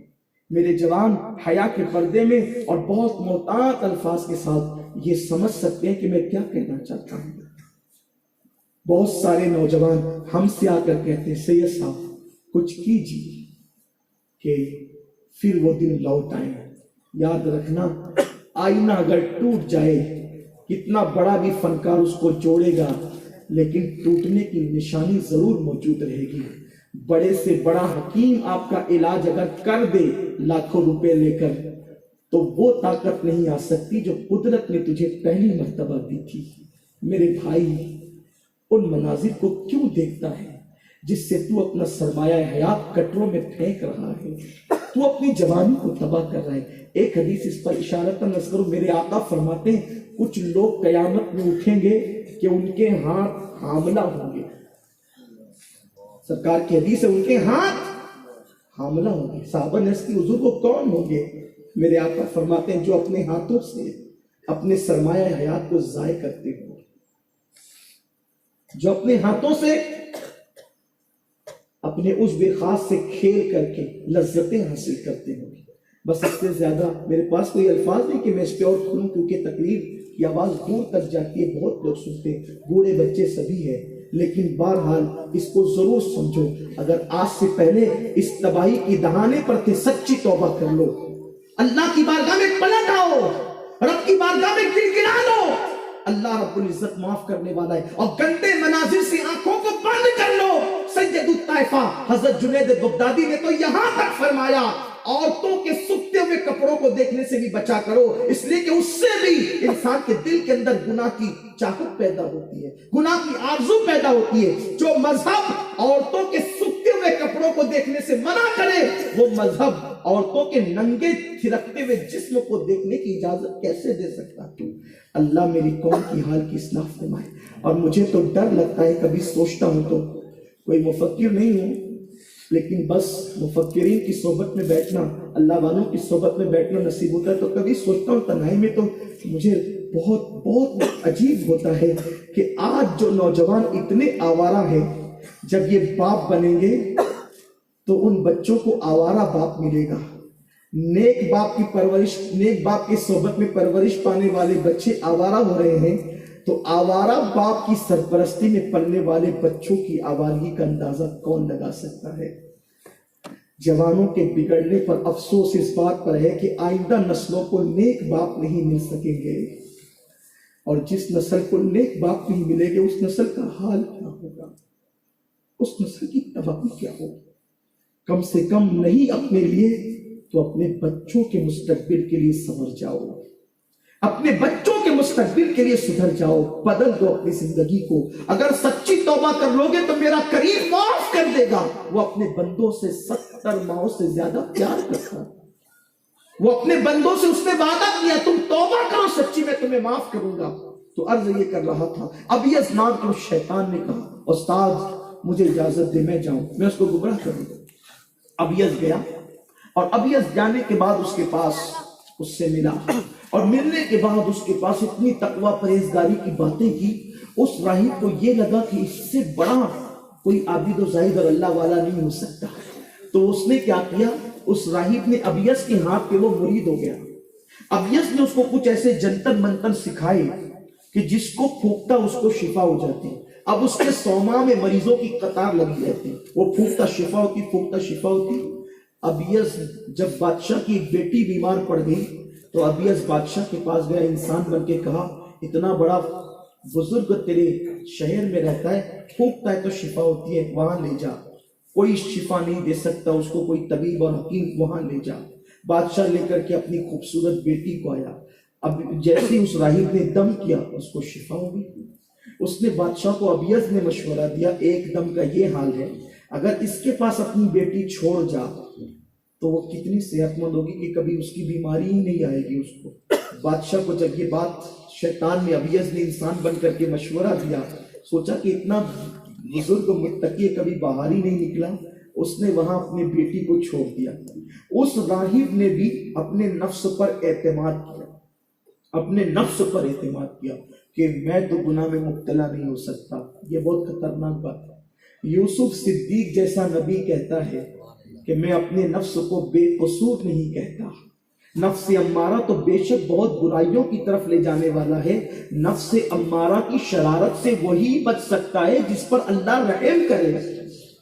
میرے جوان حیا کے پردے میں اور بہت محتاط الفاظ کے ساتھ یہ سمجھ سکتے ہیں کہ میں کیا کہنا چاہتا ہوں۔ بہت سارے نوجوان ہم سے آ کر کہتے ہیں سید صاحب کچھ کیجیے کہ پھر وہ دن لوٹ آئے۔ یاد رکھنا آئینہ اگر ٹوٹ جائے کتنا بڑا بھی فنکار اس کو جوڑے گا لیکن ٹوٹنے کی نشانی ضرور موجود رہے گی۔ بڑے سے بڑا حکیم آپ کا علاج اگر کر دے لاکھوں روپے لے کر تو وہ طاقت نہیں آ سکتی جو قدرت نے تجھے پہلی مرتبہ دی تھی۔ میرے بھائی ان مناظر کو کیوں دیکھتا ہے جس سے تو اپنا سرمایہ حیات کٹروں میں پھینک رہا ہے، تو اپنی جوانی کو تباہ کر رہا ہے۔ ایک حدیث اس پر اشارتاً نذ کرو، میرے آقا فرماتے ہیں کچھ لوگ قیامت میں اٹھیں گے کہ ان کے ہاتھ حاملہ ہوں گے۔ سرکار کی حدیث ہے ان کے ہاتھ حاملہ ہوں گے۔ صحابہ نے اس کی حضور کو کون ہوں گے؟ میرے آقا فرماتے ہیں جو اپنے ہاتھوں سے اپنے سرمایہ حیات کو ضائع کرتے ہو، جو اپنے ہاتھوں سے اپنے عضو خاص سے کھیل کر کے لذتیں حاصل کرتے ہو، بس اس سے زیادہ میرے پاس کوئی الفاظ نہیں کہ میں اس پہ اور کھلوں، کیونکہ تقریر کی آواز دور تک جاتی ہے، بہت لوگ سنتے ہیں، بوڑھے بچے سبھی ہیں، لیکن بہرحال اس کو ضرور سمجھو، اگر آج سے پہلے اس تباہی کی دہانے پر تھے، سچی توبہ کر لو، اللہ کی بارگاہ میں پلٹ آؤ، رب کی بارگاہ میں گڑگڑا لو، اللہ رب العزت معاف کرنے والا ہے، اور گندے مناظر سے آنکھوں کو بند کر لو۔ سید الطائفہ حضرت جنید بغدادی نے تو یہاں تک فرمایا عورتوں کے سکتے ہوئے کپڑوں کو دیکھنے سے بھی بچا کرو، اس لیے کہ اس سے بھی انسان کے دل کے اندر گناہ کی چاہت پیدا ہوتی ہے، گناہ کی آرزو پیدا ہوتی ہے۔ جو مذہب عورتوں کے سکتے ہوئے کپڑوں کو دیکھنے سے منع کرے، وہ مذہب عورتوں کے ننگے تھرکتے ہوئے جسم کو دیکھنے کی اجازت کیسے دے سکتا؟ اللہ میری قوم کی حال کی اصلاح فرمائے۔ اور مجھے تو ڈر لگتا ہے، کبھی سوچتا ہوں تو کوئی مفکر نہیں ہوں، لیکن بس مفکرین کی صحبت میں بیٹھنا، اللہ والوں کی صحبت میں بیٹھنا نصیب ہوتا ہے، تو کبھی سوچتا ہوں تنہائی میں تو مجھے بہت بہت عجیب ہوتا ہے کہ آج جو نوجوان اتنے آوارہ ہیں، جب یہ باپ بنیں گے تو ان بچوں کو آوارہ باپ ملے گا۔ نیک باپ کی پرورش، نیک باپ کی صحبت میں پرورش پانے والے بچے آوارہ ہو رہے ہیں، تو آوارہ باپ کی سرپرستی میں پلنے والے بچوں کی آوارگی کا اندازہ کون لگا سکتا ہے؟ جوانوں کے بگڑنے پر افسوس اس بات پر ہے کہ آئندہ نسلوں کو نیک باپ نہیں مل سکیں گے، اور جس نسل کو نیک باپ نہیں ملے گے اس نسل کا حال کیا ہوگا، اس نسل کی تباہی کیا ہوگی؟ کم سے کم نہیں اپنے لیے تو اپنے بچوں کے مستقبل کے لیے سنور جاؤ، اپنے بچوں کے مستقبل کے لیے سدھر جاؤ، بدل دو اپنی زندگی کو۔ اگر سچی توبہ کر لو گے تو میرا کریم معاف کر دے گا۔ وہ اپنے بندوں سے 70 ماؤں سے زیادہ پیار کرتا ہے، وہ اپنے بندوں سے اس نے وعدہ کیا تم توبہ کرو سچی، میں تمہیں معاف کروں گا۔ تو عرض یہ کر رہا تھا، ابیض نام کے شیطان نے کہا استاد مجھے اجازت دے میں جاؤں، میں اس کو گمراہ کروں گا۔ ابیض گیا، اور ابیض جانے کے بعد اس کے پاس اس سے ملا، اور ملنے کے بعد اس کے پاس اتنی تقوی پرہیزگاری کی باتیں کی، اس راہب کو یہ لگا کہ اس سے بڑا کوئی عابد و زاہد اور اللہ والا نہیں ہو سکتا۔ تو اس نے کیا کیا، اس راہب نے ابیض کے ہاتھ پہ وہ مرید ہو گیا۔ ابیض نے اس کو کچھ ایسے جنتر منتر سکھائے کہ جس کو پھونکتا اس کو شفا ہو جاتی۔ اب اس کے صومعہ میں مریضوں کی قطار لگی رہتی، وہ پھونکتا شفا ہوتی، پھونکتا شفا ہوتی۔ ابیض جب بادشاہ کی ایک بیٹی بیمار پڑ گئی تو ابیض بادشاہ کے پاس گیا، انسان بن کے کہا اتنا بڑا بزرگ تیرے شہر میں رہتا ہے، پھونکتا ہے تو شفا ہوتی ہے، وہاں لے جا، کوئی شفا نہیں دے سکتا اس کو کوئی طبیب اور حکیم، وہاں لے جا۔ بادشاہ لے کر کے اپنی خوبصورت بیٹی کو آیا، اب جیسے اس راہب نے دم کیا اس کو شفا ہو گئی۔ اس نے بادشاہ کو ابیض نے مشورہ دیا، ایک دم کا یہ حال ہے، اگر اس کے پاس اپنی بیٹی چھوڑ جا تو وہ کتنی صحت مند ہوگی کہ کبھی اس کی بیماری ہی نہیں آئے گی اس کو۔ بادشاہ کو جب یہ بات شیطان نے، ابیض نے انسان بن کر کے مشورہ دیا، سوچا کہ اتنا بزرگ متقی کبھی باہر ہی نہیں نکلا، اس نے وہاں اپنی بیٹی کو چھوڑ دیا۔ اس راہب نے بھی اپنے نفس پر اعتماد کیا، اپنے نفس پر اعتماد کیا کہ میں تو گناہ میں مبتلا نہیں ہو سکتا۔ یہ بہت خطرناک بات ہے۔ یوسف صدیق جیسا نبی کہتا ہے کہ میں اپنے نفس کو بے قصور نہیں کہتا۔ نفس امارہ تو بے شک بہت برائیوں کی طرف لے جانے والا ہے، نفس امارہ کی شرارت سے وہی بچ سکتا ہے جس پر اللہ رحم کرے۔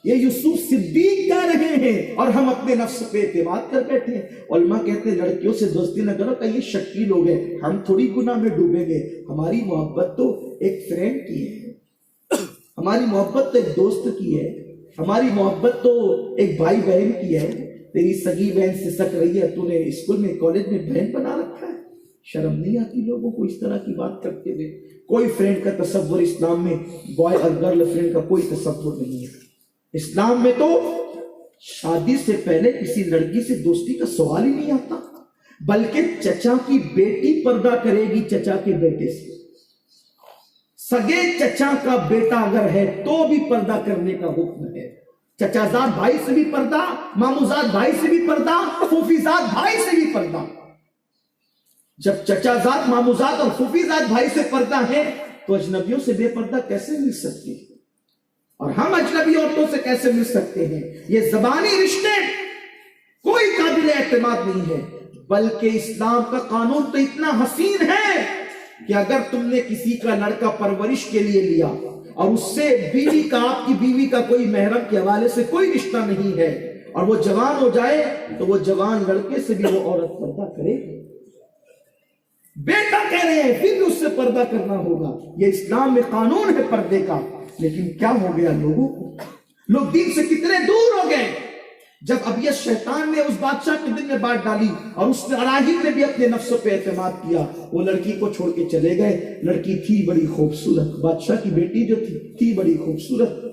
یہ یوسف صدیق کہہ رہے ہیں اور ہم اپنے نفس پہ اعتماد کر بیٹھے ہیں۔ علماء کہتے ہیں لڑکیوں سے دوستی نہ کرو کہ یہ شکی لوگ ہیں، ہم تھوڑی گناہ میں ڈوبیں گے، ہماری محبت تو ایک فرینڈ کی ہے، ہماری محبت تو ایک دوست کی ہے، ہماری محبت تو ایک بھائی بہن کی ہے۔ تیری سگی بہن سے سک رہی ہے، تو نے اسکول میں کالج میں بہن بنا رکھا ہے، شرم نہیں آتی لوگوں کو اس طرح کی بات کرتے ہوئے؟ کوئی فرینڈ کا تصور اسلام میں، بوائے اور گرل فرینڈ کا کوئی تصور نہیں ہے۔ اسلام میں تو شادی سے پہلے کسی لڑکی سے دوستی کا سوال ہی نہیں آتا، بلکہ چچا کی بیٹی پردہ کرے گی چچا کے بیٹے سے، سگے چچا کا بیٹا اگر ہے تو بھی پردہ کرنے کا حکم ہے۔ چچا زاد بھائی سے بھی پردہ، مامو زاد بھائی سے بھی پردہ، پھوپھی زاد بھائی سے بھی پردہ۔ جب چچا زاد، مامو زاد اور پھوپھی زاد بھائی سے پردہ ہے تو اجنبیوں سے بے پردہ کیسے مل سکتی ہے؟ اور ہم اجنبی عورتوں سے کیسے مل سکتے ہیں؟ یہ زبانی رشتے کوئی قابل اعتماد نہیں ہے، بلکہ اسلام کا قانون تو اتنا حسین ہے کہ اگر تم نے کسی کا لڑکا پرورش کے لیے لیا اور اس سے بیوی کا، آپ کی بیوی کا کوئی محرم کے حوالے سے کوئی رشتہ نہیں ہے، اور وہ جوان ہو جائے تو وہ جوان لڑکے سے بھی وہ عورت پردہ کرے، بیٹا کہہ رہے ہیں پھر بھی اس سے پردہ کرنا ہوگا۔ یہ اسلام میں قانون ہے پردے کا، لیکن کیا ہو گیا لوگوں کو؟ لوگ دین سے کتنے دور ہو گئے۔ جب ابیس شیطان نے اس بادشاہ کے دل میں بات ڈالی اور اس نے راہب نے بھی اپنے نفسوں پہ اعتماد کیا، وہ لڑکی کو چھوڑ کے چلے گئے۔ لڑکی تھی بڑی خوبصورت، بادشاہ کی بیٹی جو تھی بڑی خوبصورت۔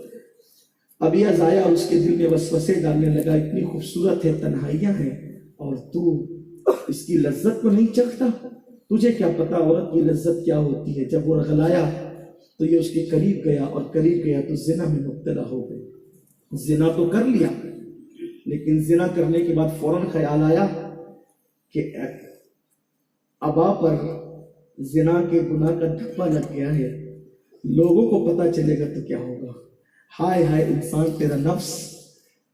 ابیس آیا اور اس کے دل میں وسوسے ڈالنے لگا، اتنی خوبصورت ہے، تنہائیاں ہیں، اور تو اس کی لذت کو نہیں چکھتا؟ تجھے کیا پتا عورت کی لذت کیا ہوتی ہے؟ جب وہ رغلایا تو یہ اس کے قریب گیا، اور قریب گیا تو زنا میں مبتلا ہو گئے۔ زنا تو کر لیا، لیکن زنا کرنے کے بعد فوراً خیال آیا کہ ابا پر زنا کے گناہ کا دھبا لگ گیا ہے، لوگوں کو پتا چلے گا تو کیا ہوگا؟ ہائے ہائے انسان تیرا نفس،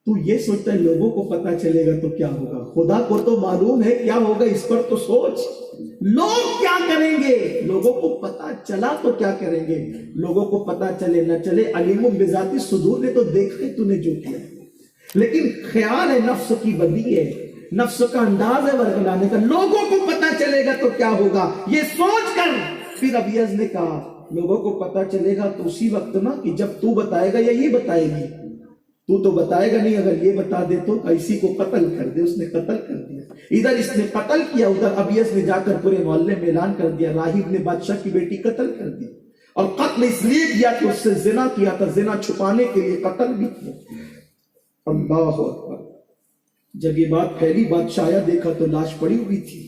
تو یہ سوچتا ہے لوگوں کو پتا چلے گا تو کیا ہوگا؟ خدا کو تو معلوم ہے کیا ہوگا، اس پر تو سوچ۔ لوگ کیا کریں گے؟ لوگوں کو پتا چلا تو کیا کریں گے؟ لوگوں کو پتا چلے نہ چلے، علیم بذات صدور نے تو دیکھا تو نے جو کیا، لیکن خیال ہے نفس کی بدی ہے، نفس کا انداز ہے ورگلانے کا، لوگوں کو پتا چلے گا تو کیا ہوگا، یہ سوچ کر پھر ابیض نے کہا لوگوں کو پتا چلے گا تو اسی وقت نا کہ جب تو بتائے گا یا یہ بتائے گی، تو بتائے گا نہیں، اگر یہ بتا دے تو اسی کو قتل کر دے۔ اس نے قتل کر دیا، ادھر اس نے قتل کیا، ادھر ابیض نے جا کر پورے محلے میں اعلان کر دیا، راہب نے بادشاہ کی بیٹی قتل کر دی، اور قتل اس لیے کیا کہ اس سے زنا کیا تھا، زنا چھپانے کے لیے قتل بھی کیا۔ اللہ اکبر۔ جب یہ بات پھیلی، بادشاہ آیا، دیکھا تو لاش پڑی ہوئی تھی،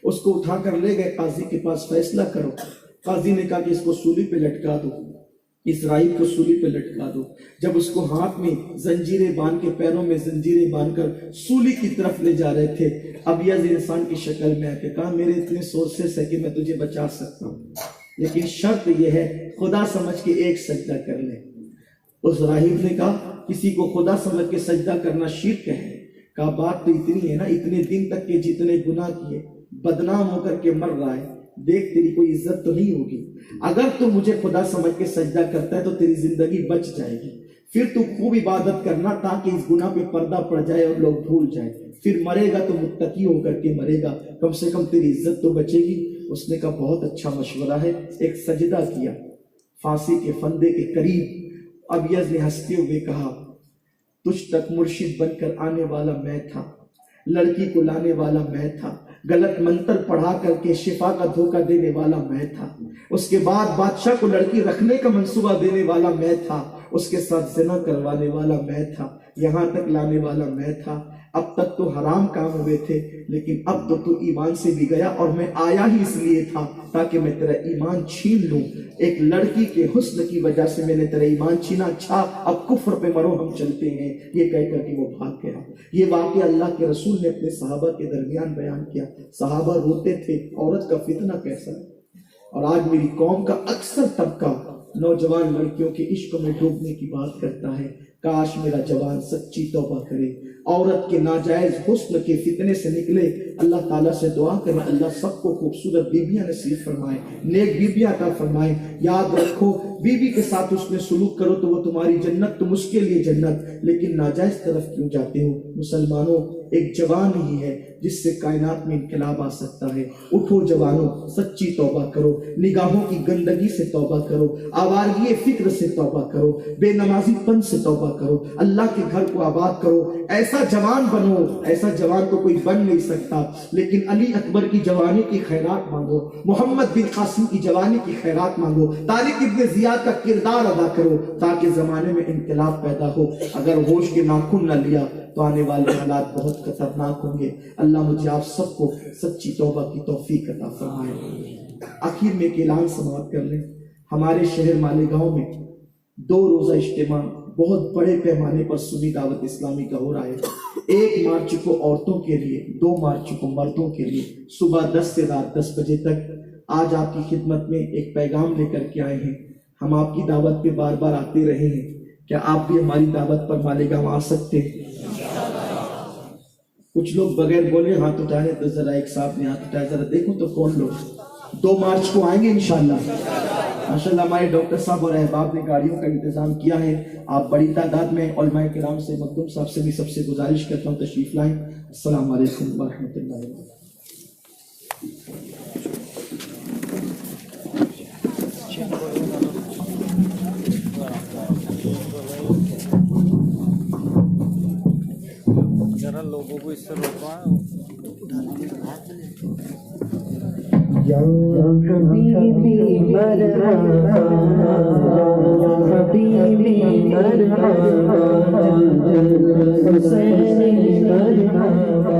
اس کو اٹھا کر لے گئے قاضی کے پاس، فیصلہ کرو۔ قاضی نے کہا کہ اس کو سولی پہ لٹکا دو، اس راہب کو سولی پہ لٹکا دو۔ جب اس کو ہاتھ میں زنجیریں باندھ کے، پیروں میں زنجیریں باندھ کر سولی کی طرف لے جا رہے تھے، ابیض انسان کی شکل میں آ کے کہا میرے اتنے سورسز ہے کہ میں تجھے بچا سکتا ہوں، لیکن شرط یہ ہے خدا سمجھ کے ایک سجدہ کر لے۔ اس راہب نے کہا کسی کو خدا سمجھ کے سجدہ کرنا شرک ہے؟ کہا بات تو اتنی ہے نا، اتنے دن تک کے جتنے گناہ کیے، بدنام ہو کر کے مر رہا ہے، دیکھ تیری کوئی عزت تو نہیں ہوگی، اگر تو مجھے خدا سمجھ کے سجدہ کرتا ہے تو تیری زندگی بچ جائے گی، پھر تو خوب عبادت کرنا تاکہ اس گناہ پہ پردہ پڑ جائے اور لوگ بھول جائیں، پھر مرے گا تو متقی ہو کر کے مرے گا، کم سے کم تیری عزت تو بچے گی۔ اس نے کہا بہت اچھا مشورہ ہے، ایک سجدہ کیا پھانسی کے فندے کے قریب۔ ابیض نے ہنستے ہوئے کہا تجھ تک مرشد بن کر آنے والا میں تھا، لڑکی کو لانے والا میں تھا، غلط منتر پڑھا کر کے شفا کا دھوکہ دینے والا میں تھا، اس کے بعد بادشاہ کو لڑکی رکھنے کا منصوبہ دینے والا میں تھا، اس کے ساتھ زنا کروانے والا میں تھا، یہاں تک لانے والا میں تھا۔ اب تک تو حرام کام ہوئے تھے، لیکن اب تو ایمان سے بھی گیا، اور میں آیا ہی اس لیے تھا تاکہ میں تیرا ایمان چھین لوں۔ ایک لڑکی کے حسن کی وجہ سے میں نے تیرا ایمان چھینا، اچھا اب کفر پہ مرو، ہم چلتے ہیں، یہ کہہ کر کہ وہ بھاگ گیا۔ یہ واقعہ اللہ کے رسول نے اپنے صحابہ کے درمیان بیان کیا، صحابہ روتے تھے عورت کا فتنہ کیسا ہے۔ اور آج میری قوم کا اکثر طبقہ نوجوان لڑکیوں کے عشق میں ڈوبنے کی بات کرتا ہے، کاش میرا جوان سچی توبہ کرے، عورت کے ناجائز حسن کے فتنے سے نکلے۔ اللہ تعالیٰ سے دعا کریں اللہ سب کو خوبصورت بیویاں نصیب فرمائے، نیک بیویاں عطا فرمائے۔ یاد رکھو بیوی کے ساتھ اس نے سلوک کرو تو وہ تمہاری جنت، تم اس کے لیے جنت، لیکن ناجائز طرف کیوں جاتے ہو؟ مسلمانوں ایک جوان ہی ہے جس سے کائنات میں انقلاب آ سکتا ہے۔ اٹھو جوانوں، سچی توبہ کرو، نگاہوں کی گندگی سے توبہ کرو، آوارگی فکر سے توبہ کرو، بے نمازی پن سے توبہ کرو، اللہ کے گھر کو آباد کرو۔ ایسا جوان بنو، ایسا جوان تو کوئی بن نہیں سکتا، لیکن علی اکبر کی جوانی کی خیرات مانگو، محمد بن قاسم کی جوانی کی خیرات مانگو، طارق ابن زیاد کا کردار ادا کرو تاکہ زمانے میں انقلاب پیدا ہو۔ اگر ہوش کے ناخن نہ لیا تو آنے والے حالات بہت خطرناک ہوں گے۔ اللہ مجھے آپ سب کو سچی توبہ کی توفیق عطا فرمائے۔ آخر میں ایک اعلان سماعت کر لیں، ہمارے شہر مالیگاؤں میں 2 روزہ اجتماع بہت بڑے پیمانے پر سنی دعوت اسلامی کا ہو رہا ہے۔ 1 مارچ کو عورتوں کے لیے، 2 مارچ کو مردوں کے لیے صبح 10 سے رات 10 بجے تک آج آپ کی خدمت میں ایک پیغام لے کر کے آئے ہیں۔ ہم آپ کی دعوت پہ بار بار آتے رہے ہیں، کیا آپ بھی ہماری دعوت پر مالیگاؤں آ سکتے ہیں؟ کچھ لوگ بغیر بولے ہاتھ اٹھائے، تو ذرا ایک صاحب نے ہاتھ اٹھائے، ذرا دیکھو تو کون لوگ 2 مارچ کو آئیں گے انشاءاللہ۔ ماشاءاللہ ہمارے ڈاکٹر صاحب اور احباب نے گاڑیوں کا انتظام کیا ہے، آپ بڑی تعداد میں، علماء کرام سے، مخدوم صاحب سے بھی سب سے گزارش کرتا ہوں تشریف لائیں۔ السلام علیکم ورحمۃ اللہ وبرکاتہ۔ ذرا لوگوں کو اس سے روکا یا حبیبی مرحبا، حبیبی مرحبا، حسین مرحبا،